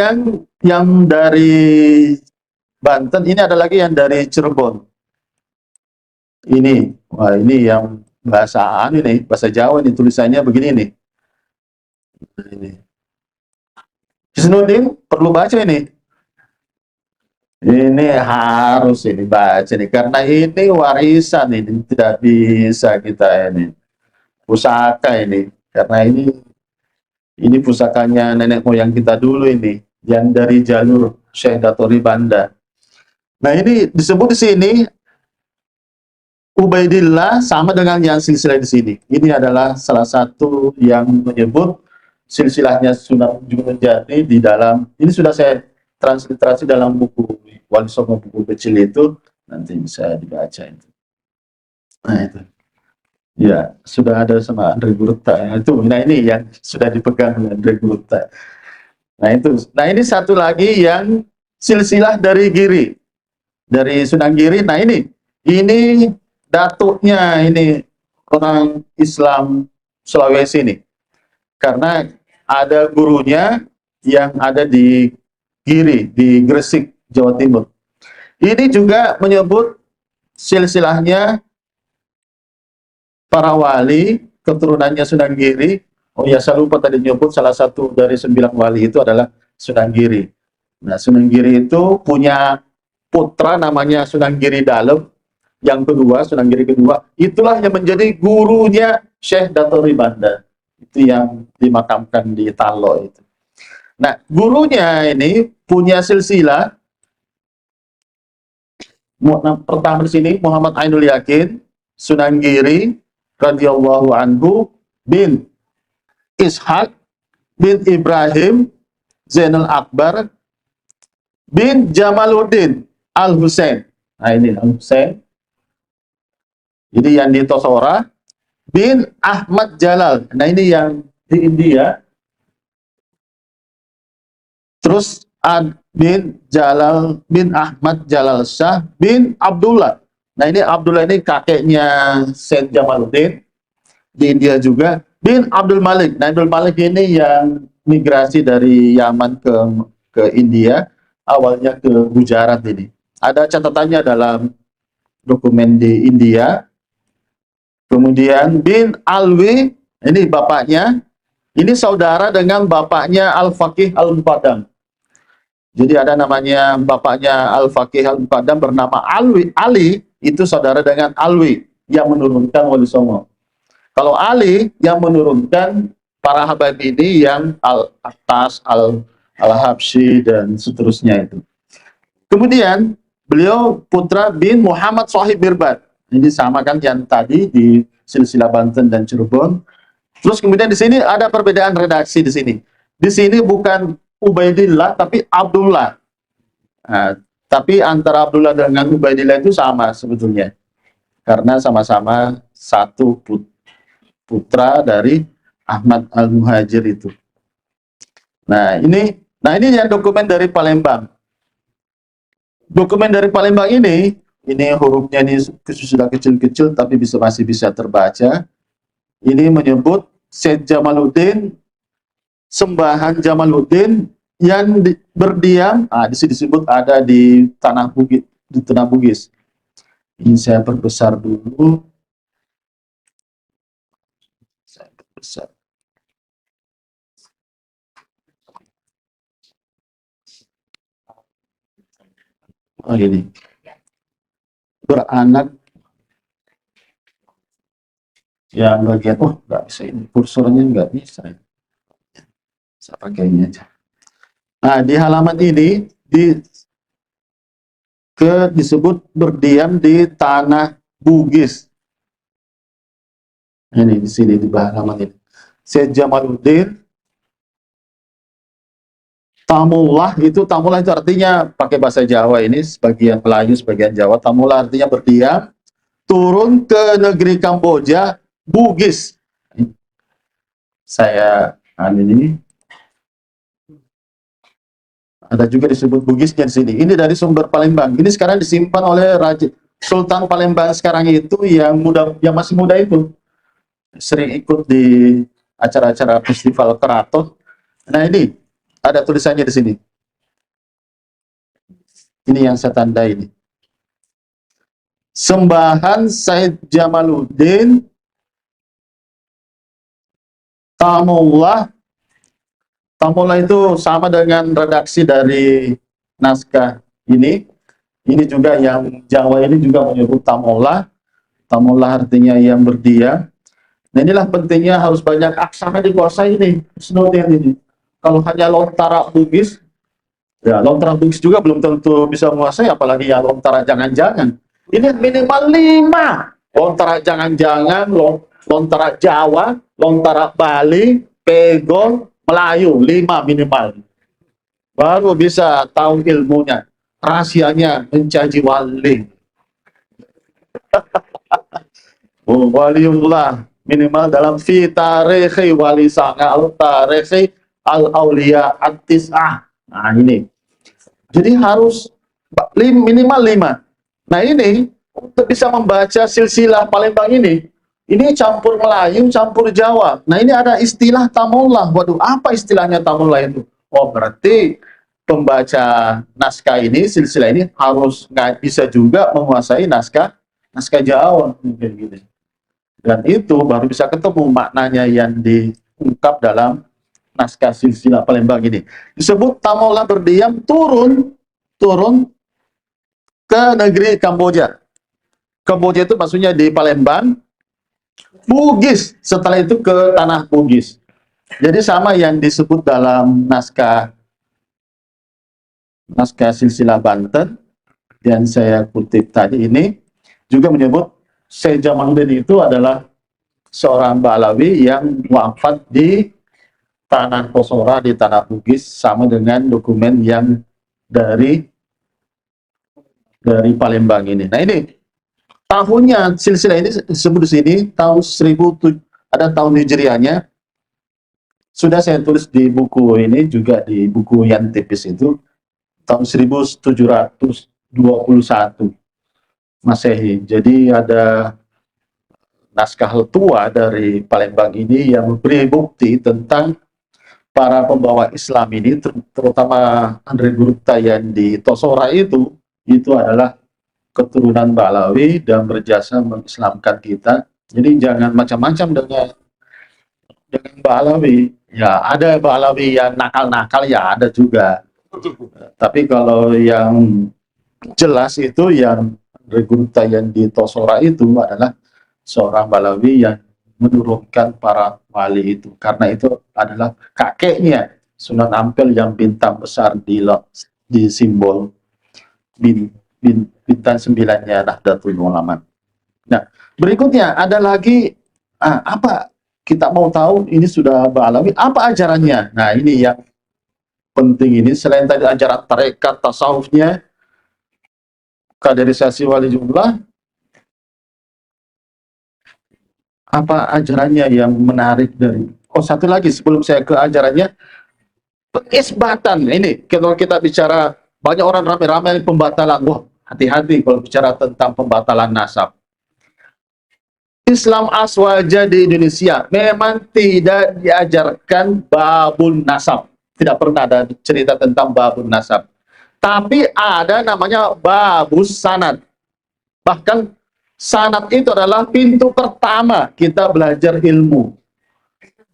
yang dari Banten, ini ada lagi yang dari Cirebon. Ini, wah ini yang bahasa Jawa ini tulisannya begini nih. Ini. Hisnuddin perlu baca ini. Ini harus ini baca nih karena ini warisan, ini tidak bisa kita ini pusaka ini, karena ini pusakanya nenek moyang kita dulu ini yang dari jalur Syekh Datori Banda. Nah, ini disebut di sini Ubaidillah sama dengan yang silsilah di sini. Ini adalah salah satu yang menyebut silsilahnya Sunan Gunung Jati di dalam, ini sudah saya transliterasi dalam buku Wali Songo, buku kecil itu, nanti bisa dibaca itu. Nah itu, ya sudah ada sama Andre Gurta itu. Nah ini yang sudah dipegang oleh Andre Gurta. Nah itu, nah ini satu lagi yang silsilah dari Giri, dari Sunan Giri. Nah ini datuknya ini orang Islam Sulawesi ini, karena ada gurunya yang ada di Giri, di Gresik, Jawa Timur. Ini juga menyebut silsilahnya para wali, keturunannya Sunan Giri. Oh ya, saya lupa tadi nyebut salah satu dari 9 wali itu adalah Sunan Giri. Nah, Sunan Giri itu punya putra namanya Sunan Giri Dalem. Yang kedua, Sunan Giri kedua, itulah yang menjadi gurunya Syekh Datori Banda. Itu yang dimakamkan di Talo itu. Nah, gurunya ini punya silsilah. Pertama di sini Muhammad Ainul Yakin, Sunan Giri radhiyallahu anhu bin Ishaq bin Ibrahim Zainal Akbar bin Jamaluddin Al-Husain. Nah, ini Al-Husain. Jadi yang di Tosora bin Ahmad Jalal. Nah, ini yang di India. Terus bin Jalal bin Ahmad Jalal Shah bin Abdullah. Nah, ini Abdullah ini kakeknya Syed Jamaluddin di India juga, bin Abdul Malik. Nah, Abdul Malik ini yang migrasi dari Yaman ke India, awalnya ke Gujarat ini. Ada catatannya dalam dokumen di India. Kemudian bin Alwi, ini bapaknya, ini saudara dengan bapaknya Al-Faqih Al-Muqaddam. Jadi ada namanya bapaknya Al-Faqih Al-Muqaddam bernama Ali, itu saudara dengan Alwi yang menurunkan Wali Songo. Kalau Ali yang menurunkan para habaib ini yang Al-Attas, Al-Habsyi dan seterusnya itu. Kemudian beliau putra bin Muhammad Shahib Mirbad. Ini sama kan yang tadi di silsilah Banten dan Cirebon. Terus kemudian di sini ada perbedaan redaksi di sini. Di sini bukan Ubaidillah tapi Abdullah. Nah, tapi antara Abdullah dengan Ubaidillah itu sama sebetulnya. Karena sama-sama satu putra dari Ahmad Al-Muhajir itu. Nah ini yang dokumen dari Palembang. Dokumen dari Palembang ini hurufnya ini sudah kecil-kecil tapi masih bisa terbaca. Ini menyebut Syed Jamaluddin, sembahan Jamaluddin yang berdiam, di sini disebut ada di Tanah Bugis. Ini saya perbesar dulu. Saya perbesar. Oh ini. Beranak yang bagian, nggak bisa ini, kursornya nggak bisa. Saya pakai ini aja. Nah, di halaman ini disebut berdiam di Tanah Bugis. Ini di sini di halaman ini. Syed Jamaluddin Tamullah itu artinya pakai bahasa Jawa ini, sebagian Melayu, sebagian Jawa. Tamullah artinya berdiam, turun ke negeri Kamboja, Bugis. Saya ini ada juga disebut Bugisnya di sini. Ini dari sumber Palembang. Ini sekarang disimpan oleh Raja Sultan Palembang sekarang itu yang masih muda itu. Sering ikut di acara-acara festival keraton. Nah, ini ada tulisannya di sini. Ini yang saya tandai ini. Sembahan Syed Jamaluddin Tamullah. Tamullah itu sama dengan redaksi dari naskah ini. Ini juga yang Jawa ini juga menyebut Tamullah. Tamullah artinya yang berdiam. Nah, inilah pentingnya harus banyak aksara dikuasai ini, Snowden ini. Kalau hanya lontara Bugis, ya lontara Bugis juga belum tentu bisa menguasai, apalagi ya lontara jangan-jangan. Ini minimal 5. Lontara jangan-jangan, lontara Jawa, lontara Bali, Pegong, Melayu, 5 minimal. Baru bisa tahu ilmunya. Rahasianya mencaci wali. Waliullah minimal dalam fi tarikhi wali sangal tarikhi al-auliya at-tis'ah. Nah, ini. Jadi harus minimal 5. Nah, ini untuk bisa membaca silsilah Palembang ini campur Melayu, campur Jawa. Nah, ini ada istilah Tamullah. Waduh, apa istilahnya Tamullah itu? Oh, berarti pembaca naskah ini, silsilah ini harus bisa juga menguasai naskah Jawa. Gitu. Dan itu baru bisa ketemu maknanya yang diungkap dalam naskah silsilah Palembang ini. Disebut Tamullah berdiam turun ke negeri Kamboja. Kamboja itu maksudnya di Palembang, Bugis, setelah itu ke Tanah Bugis. Jadi sama yang disebut dalam naskah silsilah Banten yang saya kutip tadi ini juga menyebut Syed Jamaluddin itu adalah seorang Balawi yang wafat di Tanah Kosora, di Tanah Bugis, sama dengan dokumen yang dari Palembang ini. Nah, ini tahunnya silsilah ini disebut di sini tahun 1000, ada tahun Hijriahnya. Sudah saya tulis di buku ini, juga di buku yang tipis itu, tahun 1721 Masehi. Jadi ada naskah tua dari Palembang ini yang memberi bukti tentang para pembawa Islam ini, terutama Andre Gurupta yang di Tosora itu adalah keturunan Balawi dan berjasa mengislamkan kita. Jadi jangan macam-macam dengan Balawi. Ya, ada Balawi yang nakal-nakal, ya ada juga. Tapi kalau yang jelas itu yang Regurta yang di Tosora itu adalah seorang Balawi yang menurunkan para wali itu. Karena itu adalah kakeknya Sunan Ampel yang bintang besar di simbol bintang 9-nya Nahdlatul Ulama. Nah, berikutnya ada lagi apa kita mau tahu ini sudah Balawi, apa ajarannya? Nah, ini yang penting ini, selain tadi ajaran tarekat, tasawufnya, kaderisasi wali jumlah, apa ajarannya yang menarik dari. Oh, satu lagi sebelum saya ke ajarannya, isbatan ini kalau kita bicara banyak orang ramai-ramai pembatalan. Wah, hati-hati kalau bicara tentang pembatalan nasab. Islam aswaja di Indonesia memang tidak diajarkan babun nasab. Tidak pernah ada cerita tentang babun nasab. Tapi ada namanya babus sanad. Bahkan sanad itu adalah pintu pertama kita belajar ilmu.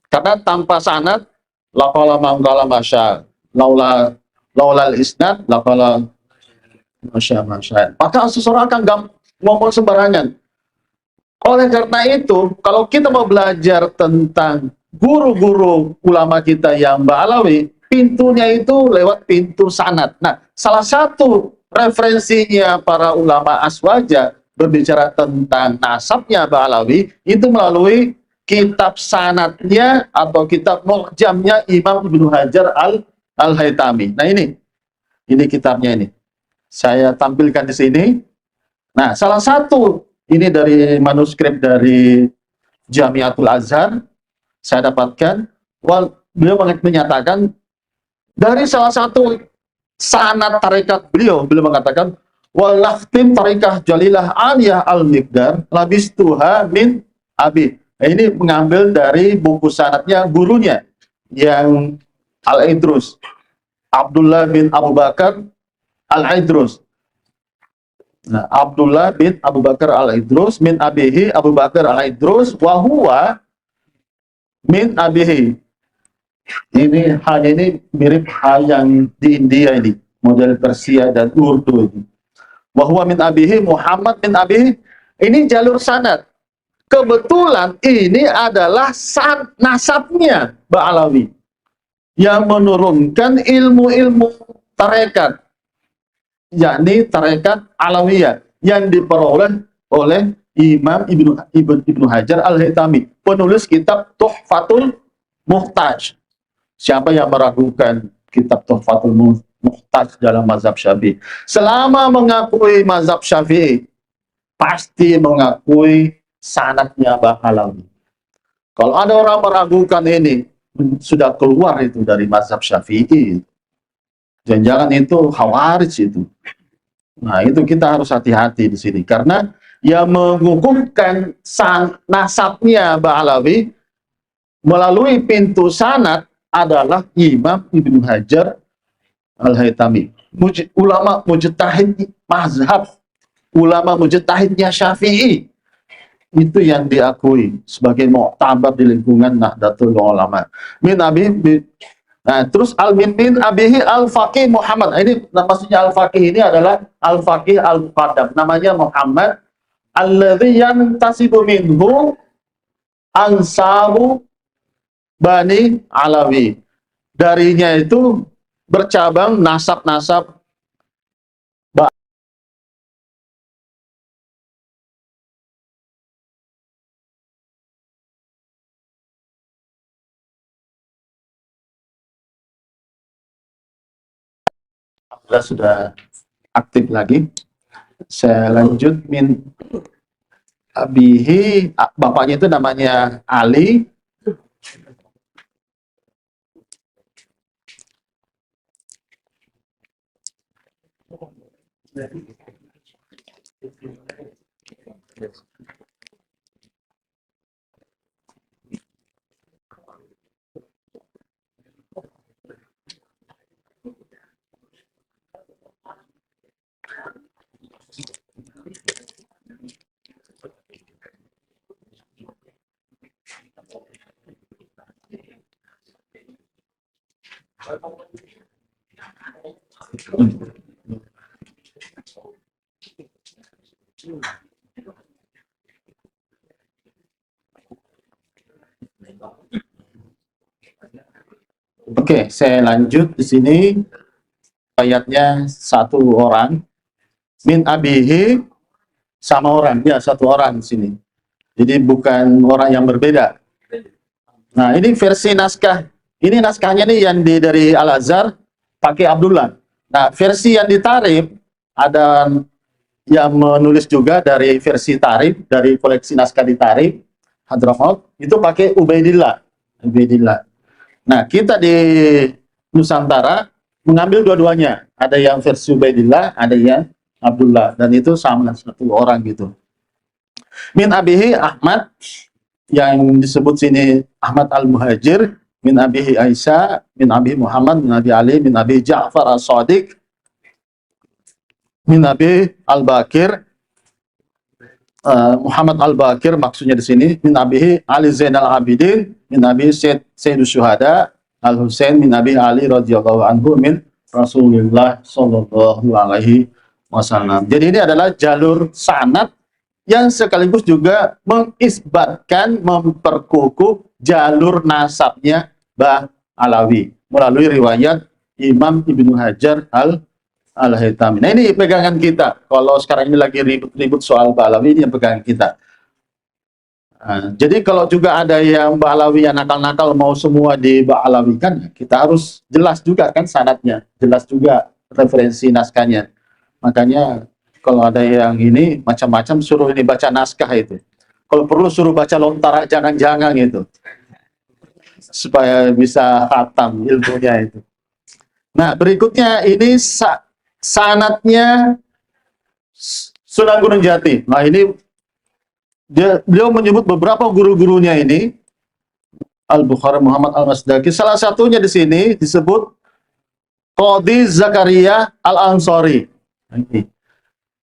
Karena tanpa sanad, laqala mangkala masya, laula laulal isnad, laqala masya. Maka seseorang akan ngomong sembarangan. Oleh karena itu, kalau kita mau belajar tentang guru-guru ulama kita yang Ba'alawi, pintunya itu lewat pintu sanad. Nah, salah satu referensinya para ulama aswaja berbicara tentang nasabnya Ba'alawi itu melalui kitab sanadnya atau kitab mu'jamnya Imam Ibnu Hajar Al-Haytami. Nah, ini kitabnya ini. Saya tampilkan di sini. Nah, salah satu ini dari manuskrip dari Jamiatul Azhar, saya dapatkan. Beliau menyatakan dari salah satu sanad tarekat beliau mengatakan, walaftim tarekah jalilah aliyah al-miqdar labistuha min abi. Nah, ini mengambil dari buku sanadnya gurunya yang Al-Idrus, Abdullah bin Abu Bakar Al-Idrus. Nah, Abdullah bin Abu Bakar Al-Idrus min abihi Abu Bakar Al-Idrus wa huwa min abihi. Ini hanya ini mirip yang di India ini, model Persia dan Urdu ini. Wa huwa min abihi Muhammad min abihi. Ini jalur sanad. Kebetulan ini adalah nasabnya Ba'alawi yang menurunkan ilmu-ilmu tarekat, yakni tarekat Alawiyah yang diperoleh oleh Imam Ibnu Hajar Al-Haytami, penulis kitab Tuhfatul Muhtaj. Siapa yang meragukan kitab Tuhfatul Muhtaj dalam mazhab Syafi'i? Selama mengakui mazhab Syafi'i, pasti mengakui sanadnya Ba'alawi. Kalau ada orang meragukan ini, sudah keluar itu dari mazhab Syafi'i. Jangan-jangan itu Khawarij itu. Nah, itu kita harus hati-hati di sini karena yang mengukuhkan nasabnya Ba'alawi melalui pintu sanad adalah Imam Ibnu Hajar Al-Haytami. Ulama mujtahid mazhab, ulama mujtahidnya Syafi'i. Itu yang diakui sebagai mu'tabar di lingkungan Nahdlatul Ulama. Min abi. Nah, terus al-min abihi al-faqih Muhammad. Nah, ini maksudnya al-faqih ini adalah al-faqih al-muqaddam. Namanya Muhammad alladzi yantasibu minhu ansabu Bani Alawi. Darinya itu bercabang nasab-nasab. Sudah aktif lagi. Saya lanjut min abihi, bapaknya itu namanya Ali. Oke, saya lanjut di sini ayatnya satu orang min abihi sama orang ya satu orang di sini. Jadi bukan orang yang berbeda. Nah, ini versi naskah. Ini naskahnya nih yang dari Al-Azhar pakai Abdullah. Nah, versi yang ditarif ada yang menulis juga dari versi tarif dari koleksi naskah ditarif. Hadramaut itu pakai Ubaidillah. Ubaidillah. Nah, kita di Nusantara mengambil dua-duanya. Ada yang versi Ubaidillah, ada yang Abdullah. Dan itu sama satu orang gitu. Min abihi Ahmad, yang disebut sini Ahmad al-Muhajir, min abihi Aisyah, min abihi Muhammad, min abi Ali, min abi Ja'far as-Sadiq, min abi al-Bakir, Muhammad al-Bakir maksudnya di sini, min abihi Ali Zainal Abidin, min abi Sayyidus Syuhada, al-Husain min abi Ali radhiyallahu anhu min Rasulullah sallallahu alaihi wasallam. Jadi ini adalah jalur sanad yang sekaligus juga mengisbatkan, memperkukuh jalur nasabnya Bah Alawi melalui riwayat Imam Ibnu Hajar Al-Haytami. Nah, ini pegangan kita. Kalau sekarang ini lagi ribut-ribut soal Bah Alawi, ini yang pegangan kita. Nah, jadi kalau juga ada yang Bah Alawi yang nakal-nakal mau semua di Bah Alawi kan, kita harus jelas juga kan sanadnya, jelas juga referensi naskahnya. Makanya kalau ada yang ini macam-macam suruh ini baca naskah itu. Kalau perlu suruh baca lontar jangan-jangan gitu. Supaya bisa khatam ilmunya itu. Nah, berikutnya ini sanadnya Sunan Gunung Jati. Nah, ini beliau menyebut beberapa guru-gurunya ini. Al-Bukhari Muhammad Al-Masdaki. Salah satunya di sini disebut Qadhi Zakaria Al-Ansari.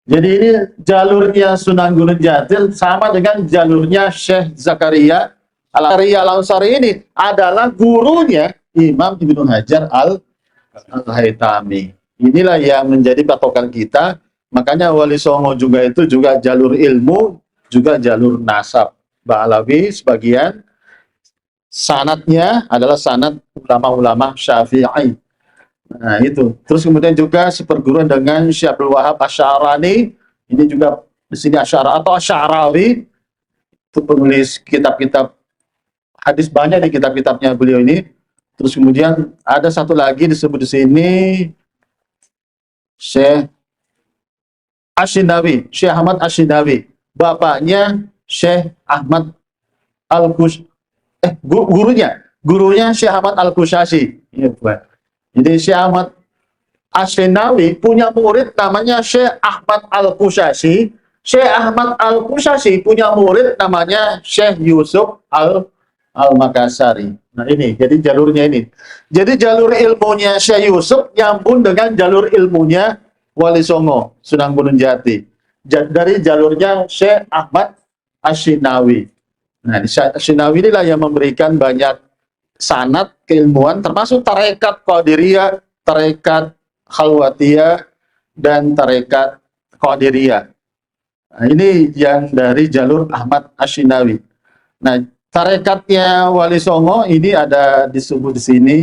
Jadi ini jalurnya Sunan Gunung Jati sama dengan jalurnya Syekh Zakaria Al-Ansari. Ini adalah gurunya Imam Ibnu Hajar Al-Haytami. Inilah yang menjadi patokan kita. Makanya Wali Songo juga itu juga jalur ilmu, juga jalur nasab. Bah Alawi sebagian sanadnya adalah sanad ulama-ulama Syafi'i. Nah, itu. Terus kemudian juga seperguruan dengan Syekh Abdul Wahab Asy'arani. Ini juga di sini Asy'ara atau Asy'arawi. Itu penulis kitab-kitab hadis banyak di kitab-kitabnya beliau ini. Terus kemudian ada satu lagi disebut di sini Syekh Asy'inawi, Syekh Ahmad Asy'inawi. Bapaknya Syekh Ahmad gurunya Syekh Ahmad Al-Kushashi. Ya, jadi Syekh Ahmad Asy'inawi punya murid namanya Syekh Ahmad Al-Kushashi. Syekh Ahmad Al-Kushashi punya murid namanya Syekh Yusuf Al-Makassari. Nah, ini jadi jalurnya ini. Jadi jalur ilmunya Syekh Yusuf nyambung dengan jalur ilmunya Wali Songo Sunan Gunung Jati. Dari jalurnya Syekh Ahmad Asy'inawi. Nah, Asy'inawi inilah yang memberikan banyak sanad keilmuan, termasuk tarekat Qadiriyah, tarekat Khalwatiyah, dan tarekat Qadiriyah. Nah, ini yang dari jalur Ahmad Asy'inawi. Nah, tarekatnya Wali Songo ini ada disebut di sini.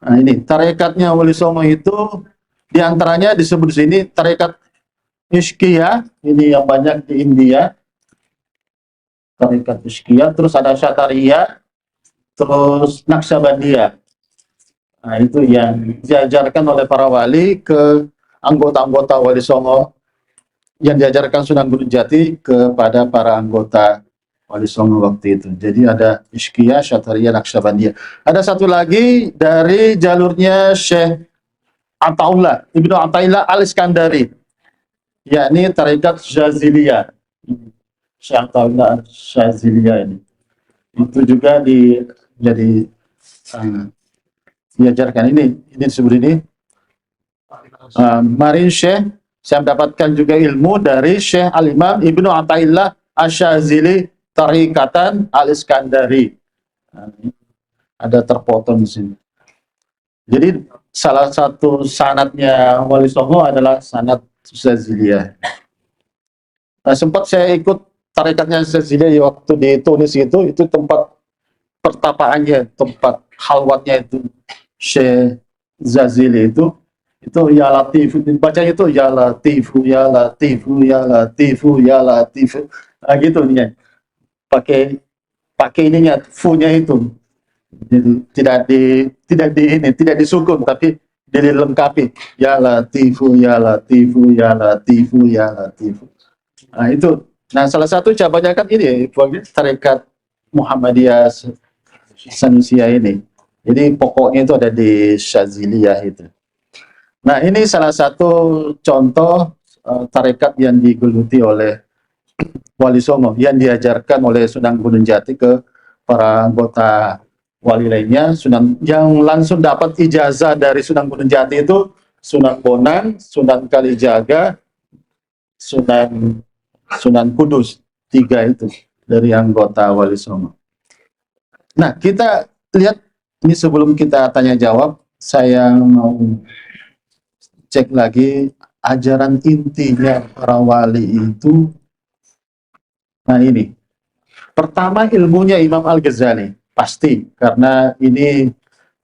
Nah, ini tarekatnya Wali Songo itu diantaranya disebut di sini tarekat Ishqiyah, ini yang banyak di India. Tarekat Ishqiyah, terus ada Syatariyah, terus Naqsabandiyah. Nah, itu yang diajarkan oleh para wali ke anggota-anggota Wali Songo, yang diajarkan Sunan Gunung Jati kepada para anggota Wali Songo waktu itu. Jadi ada Ishqiyah, Syatariyah, Naqsabandiyah. Ada satu lagi dari jalurnya Syekh Ataullah, Ibnu Ataillah Al-Iskandari, yakni tarekat Syaziliyah. Syekh Ataullah Syaziliyah ini. Itu juga jadi diajarkan ini disebut ini. Mari Syekh, saya mendapatkan juga ilmu dari Syekh Al-Imam Ibnu Ataillah Asy-Syazili Tarikatan Al-Iskandari. Ada terpotong di sini. Jadi salah satu sanadnya Wali Songo adalah sanad Syaziliyah. Nah, sempat saya ikut tarekatnya Syaziliyah waktu di Tunis itu tempat pertapaannya, tempat halwatnya itu Syekh Zazili itu ya Latif, bacanya itu ya Latifu, ya Latifu, ya Latifu, ya Latifu. Nah, gitu nih. Pakai ininya, fu-nya itu. Jadi, tidak disukun tapi dilengkapi. Ya Latifu, ya Latifu, ya Latifu, ya Latifu. Nah, itu Nah, salah satu cabangnya kan ini, tarekat Muhammadiyah Sanusiyah ini. Jadi pokoknya itu ada di Syaziliyah itu. Nah, ini salah satu contoh tarekat yang digeluti oleh Wali Songo, yang diajarkan oleh Sunan Gunung Jati ke para anggota wali lainnya. Sunan yang langsung dapat ijazah dari Sunan Gunung Jati itu Sunan Bonang, Sunan Kalijaga, Sunan Sunan Kudus, tiga itu dari anggota Wali Songo. Nah, kita lihat ini sebelum kita tanya jawab, saya mau cek lagi ajaran intinya para wali itu. Nah, ini pertama, ilmunya Imam Al-Ghazali pasti, karena ini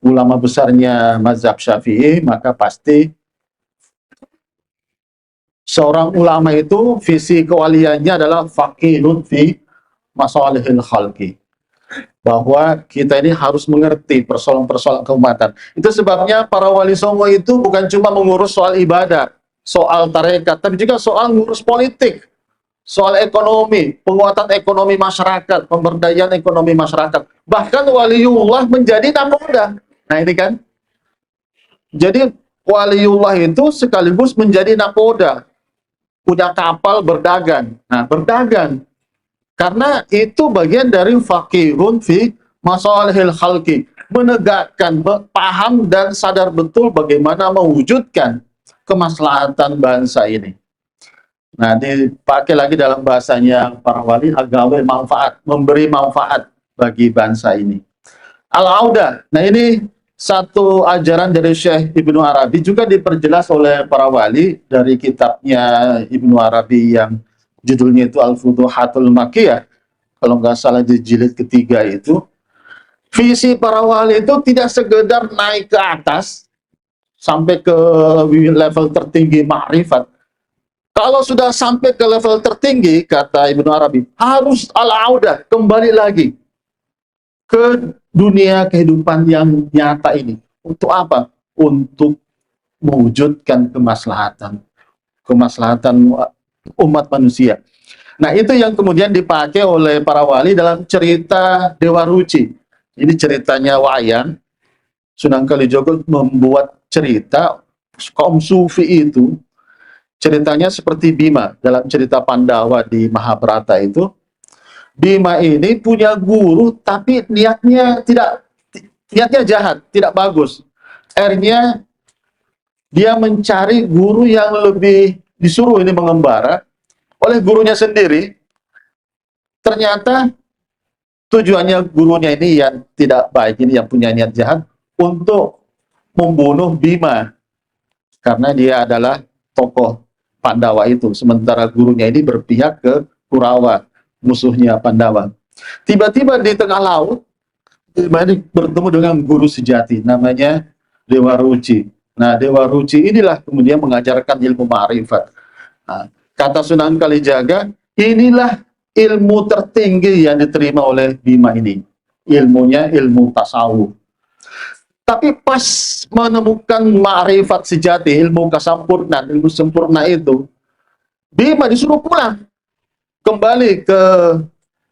ulama besarnya mazhab Syafi'i, maka pasti seorang ulama itu visi kewaliannya adalah faqihun fi masalihil khalqi, bahwa kita ini harus mengerti persoalan-persoalan keumatan. Itu sebabnya para wali songo itu bukan cuma mengurus soal ibadah, soal tarekat, tapi juga soal ngurus politik, soal ekonomi, penguatan ekonomi masyarakat, pemberdayaan ekonomi masyarakat. Bahkan waliullah menjadi nakoda. Nah, ini kan. Jadi waliullah itu sekaligus menjadi nakoda, punya kapal berdagang. Nah, berdagang karena itu bagian dari faqihun fi masalihil khalqi, menegakkan, paham dan sadar betul bagaimana mewujudkan kemaslahatan bangsa ini. Nah, dipakai lagi dalam bahasanya para wali, agawe manfaat, memberi manfaat bagi bangsa ini. Al-Audah. Nah, ini satu ajaran dari Syekh Ibnu Arabi, juga diperjelas oleh para wali dari kitabnya Ibnu Arabi yang judulnya itu Al-Futuhatul Makkiyah, kalau nggak salah di jilid ketiga itu. Visi para wali itu tidak sekedar naik ke atas sampai ke level tertinggi ma'rifat. Kalau sudah sampai ke level tertinggi, kata Ibnu Arabi, harus al-audah, kembali lagi ke dunia kehidupan yang nyata ini. Untuk apa? Untuk mewujudkan kemaslahatan umat manusia. Nah, itu yang kemudian dipakai oleh para wali dalam cerita Dewa Ruci. Ini ceritanya wayang. Sunan Kalijogo membuat cerita kaum sufi itu, ceritanya seperti Bima dalam cerita Pandawa di Mahabharata itu. Bima ini punya guru tapi niatnya jahat, tidak bagus. Akhirnya dia mencari guru yang lebih, disuruh ini mengembara oleh gurunya sendiri. Ternyata tujuannya gurunya ini yang tidak baik, ini yang punya niat jahat, untuk membunuh Bima karena dia adalah tokoh Pandawa itu, sementara gurunya ini berpihak ke Kurawa, musuhnya Pandawa. Tiba-tiba di tengah laut bertemu dengan guru sejati namanya Dewa Ruci. Nah, Dewa Ruci inilah kemudian mengajarkan ilmu ma'rifat. Nah, kata Sunan Kalijaga, inilah ilmu tertinggi yang diterima oleh Bima ini. Ilmunya ilmu tasawuf. Tapi pas menemukan ma'rifat sejati, ilmu kesampurnaan, ilmu sempurna itu, Bima disuruh pulang, kembali ke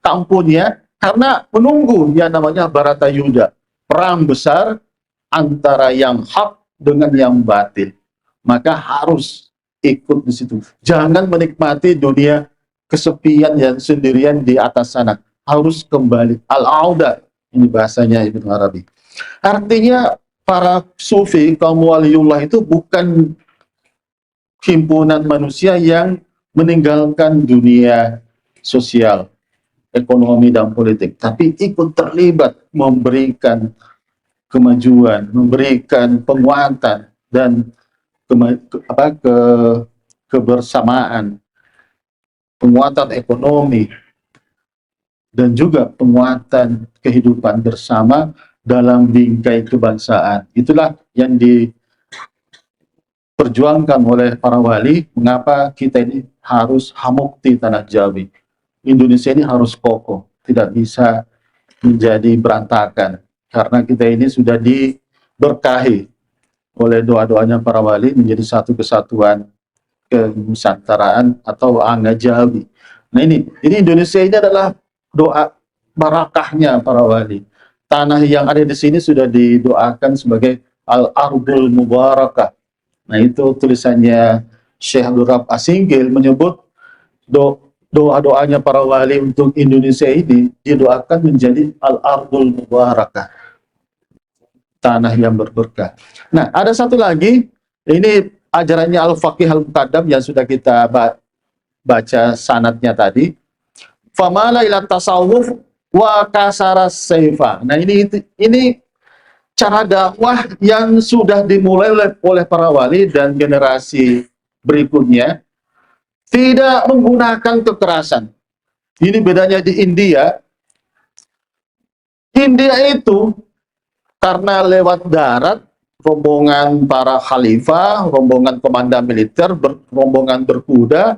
kampungnya, karena menunggu yang namanya Baratayuda, perang besar antara yang hak dengan yang batil. Maka harus ikut di situ. Jangan menikmati dunia kesepian yang sendirian di atas sana. Harus kembali. Al-Audah, ini bahasanya Ibnu Arabi. Artinya para sufi, kaum waliullah itu bukan himpunan manusia yang meninggalkan dunia sosial, ekonomi, dan politik, tapi ikut terlibat memberikan kemajuan, memberikan penguatan dan kebersamaan, penguatan ekonomi, dan juga penguatan kehidupan bersama dalam bingkai kebangsaan. Itulah yang diperjuangkan oleh para wali. Mengapa kita ini harus hamukti tanah Jawi? Indonesia ini harus kokoh, tidak bisa menjadi berantakan, karena kita ini sudah diberkahi oleh doa-doanya para wali menjadi satu kesatuan kenusantara atau Anga Jawi. Nah ini Indonesia ini adalah doa barakahnya para wali. Tanah yang ada di sini sudah didoakan sebagai Al-Ardul Mubarakah. Nah itu tulisannya Syekh Abdul Rahab Asingil menyebut doa-doanya para wali untuk Indonesia ini didoakan menjadi Al-Ardul Mubarakah, tanah yang berberkah. Nah, ada satu lagi, ini ajarannya Al-Faqih Al-Muqaddam yang sudah kita baca sanadnya tadi. Famala ila tasawuf wa kasara saifa. Nah, ini cara dakwah yang sudah dimulai oleh para wali dan generasi berikutnya, tidak menggunakan kekerasan. Ini bedanya di India. India itu karena lewat darat, rombongan para khalifah, rombongan komandan militer, rombongan berkuda,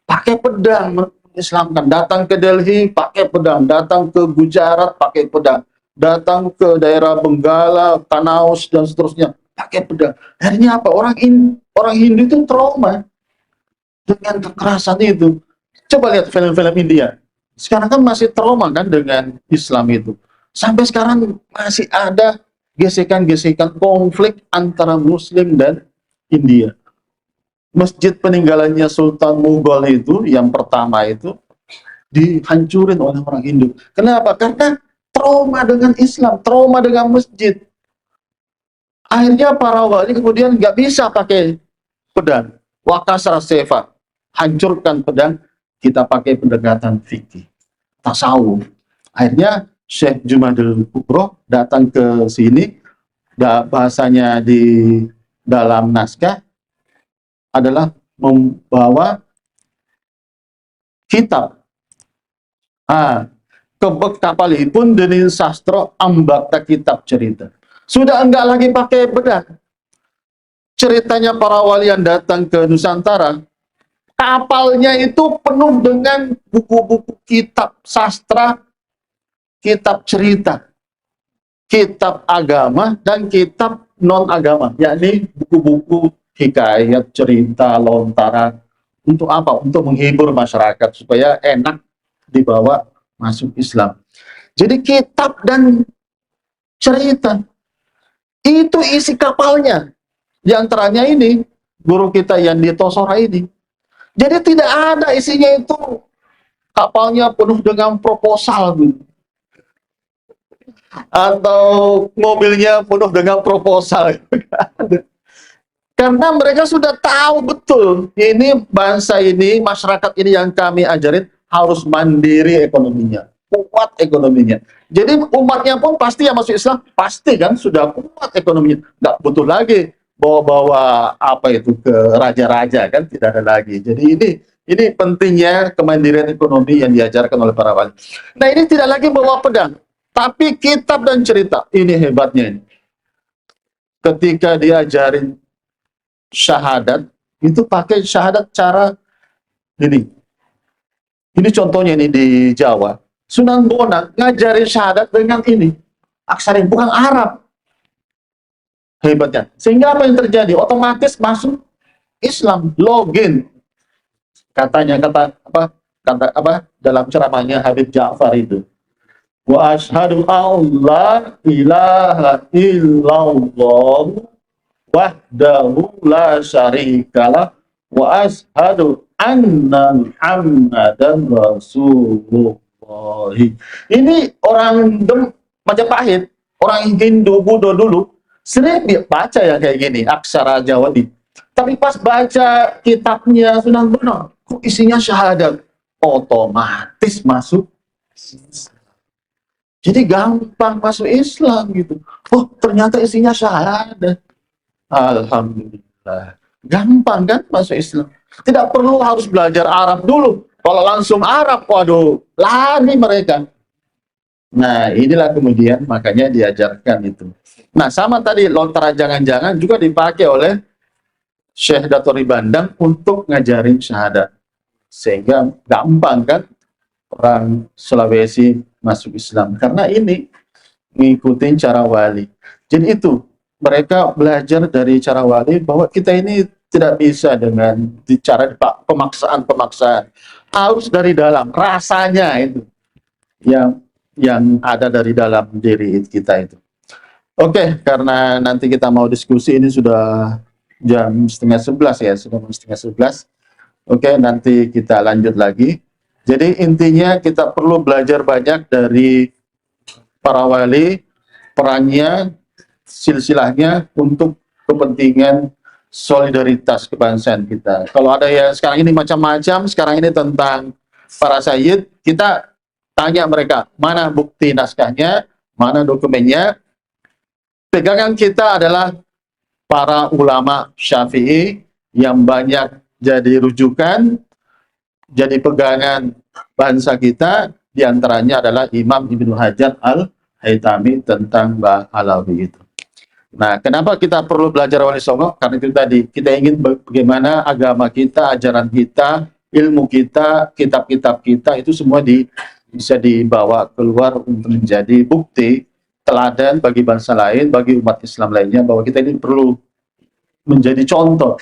pakai pedang mengislamkan. Datang ke Delhi pakai pedang, datang ke Gujarat pakai pedang, datang ke daerah Benggala, Tanaus dan seterusnya pakai pedang. Akhirnya apa? Orang Hindu itu trauma dengan kekerasan itu. Coba lihat film-film India. Sekarang kan masih trauma kan dengan Islam itu. Sampai sekarang masih ada gesekan-gesekan konflik antara Muslim dan India. Masjid peninggalannya Sultan Mughal itu, yang pertama itu, dihancurin oleh orang Hindu. Kenapa? Karena trauma dengan Islam, trauma dengan masjid. Akhirnya para wali kemudian nggak bisa pakai pedang. Wakasar sefa, hancurkan pedang, kita pakai pendekatan fikih, tasawuf. Akhirnya Syekh Jumadil Kubro datang ke sini, bahasanya di dalam naskah adalah membawa kitab. Kebek kapalipun dening sastra ambakta kitab cerita. Sudah enggak lagi pakai pedang. Ceritanya para wali yang datang ke Nusantara, kapalnya itu penuh dengan buku-buku kitab sastra, kitab cerita, kitab agama, dan kitab non-agama, yakni buku-buku hikayat, cerita, lontaran. Untuk apa? Untuk menghibur masyarakat, supaya enak dibawa masuk Islam. Jadi kitab dan cerita, itu isi kapalnya. Di antaranya ini, guru kita yang di Tosora ini. Jadi tidak ada isinya itu, kapalnya penuh dengan proposal gitu, atau mobilnya penuh dengan proposal. Karena mereka sudah tahu betul, ini bangsa ini, masyarakat ini yang kami ajarin harus mandiri ekonominya, kuat ekonominya. Jadi umatnya pun pasti yang masuk Islam, pasti kan sudah kuat ekonominya. Nggak butuh lagi bawa-bawa apa itu ke raja-raja, kan tidak ada lagi. Jadi ini pentingnya kemandirian ekonomi yang diajarkan oleh para wali. Nah ini tidak lagi bawa pedang, tapi kitab dan cerita. Ini hebatnya ini. Ketika diajarin syahadat, itu pakai syahadat cara ini. Ini contohnya ini di Jawa. Sunan Bonang ngajarin syahadat dengan ini. Aksara yang bukan Arab. Hebatnya. Sehingga apa yang terjadi? Otomatis masuk Islam, login. Kata apa dalam ceramahnya Habib Ja'far itu. Wa asyhadu alla ilaha illallah wahdahu la syarikalah wa asyhadu anna Muhammadan Rasulullah. Ini orang Majapahit, orang Hindu Buddha dulu sering baca ya kayak gini, aksara Jawa ini. Tapi pas baca kitabnya Sunan Bonang, kok isinya syahadat, otomatis masuk. Jadi gampang masuk Islam gitu. Oh, ternyata isinya syahadat. Alhamdulillah. Gampang kan masuk Islam. Tidak perlu harus belajar Arab dulu. Kalau langsung Arab, waduh, lari mereka. Nah, inilah kemudian makanya diajarkan itu. Nah, sama tadi lontaran jangan-jangan juga dipakai oleh Syekh Datori Bandang untuk ngajarin syahadat. Sehingga gampang kan orang Sulawesi masuk Islam. Karena ini ngikutin cara wali. Jadi itu, mereka belajar dari cara wali bahwa kita ini tidak bisa dengan cara pemaksaan-pemaksaan. Harus dari dalam, rasanya itu yang ada dari dalam diri kita itu. Oke, karena nanti kita mau diskusi, ini sudah jam setengah 11 ya, sudah setengah 11. Oke, nanti kita lanjut lagi. Jadi intinya kita perlu belajar banyak dari para wali, perannya, silsilahnya untuk kepentingan solidaritas kebangsaan kita. Kalau ada ya sekarang ini macam-macam, sekarang ini tentang para sayyid, kita tanya mereka, mana bukti naskahnya, mana dokumennya. Pegangan kita adalah para ulama Syafi'i yang banyak jadi rujukan, jadi pegangan bangsa kita, diantaranya adalah Imam Ibnu Hajar Al-Haytami tentang Bahalawi itu. Nah, kenapa kita perlu belajar Wali Songo? Karena itu tadi, kita ingin bagaimana agama kita, ajaran kita, ilmu kita, kitab-kitab kita, itu semua bisa dibawa keluar untuk menjadi bukti, teladan bagi bangsa lain, bagi umat Islam lainnya, bahwa kita ini perlu menjadi contoh.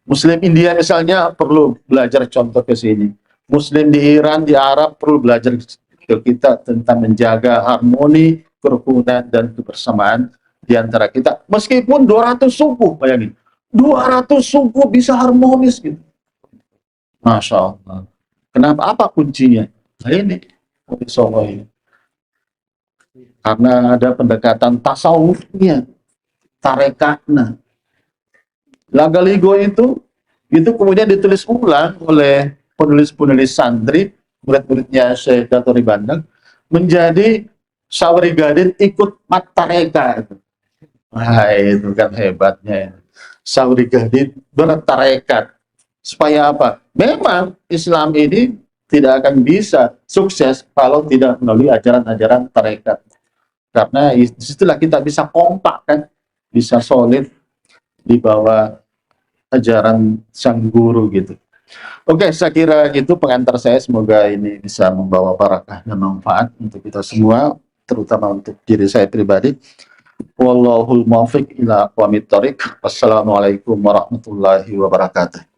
Muslim India misalnya perlu belajar contoh ke sini. Muslim di Iran, di Arab perlu belajar ke kita tentang menjaga harmoni, kerukunan, dan kebersamaan di antara kita. Meskipun 200 suku, bayangin. 200 suku bisa harmonis gitu. Masya Allah. Kenapa? Apa kuncinya? Nah ini, Wali Songo ini. Karena ada pendekatan tasawufnya, tarekatnya. Lagaligo itu kemudian ditulis ulang oleh penulis-penulis santri, murid-muridnya Syekh Datori Bandang, menjadi Sawari Gadin ikut Matareka. Wah, itu kan hebatnya. Sawari Gadin bertarekat. Supaya apa? Memang Islam ini tidak akan bisa sukses kalau tidak melalui ajaran-ajaran tarekat. Karena disitulah kita bisa kompak kan, bisa solid di bawah ajaran sang guru gitu. Oke, saya kira itu pengantar saya. Semoga ini bisa membawa barakah dan manfaat untuk kita semua, terutama untuk diri saya pribadi. Wallahul muwaffiq ila aqwamit thoriq. Wassalamualaikum warahmatullahi wabarakatuh.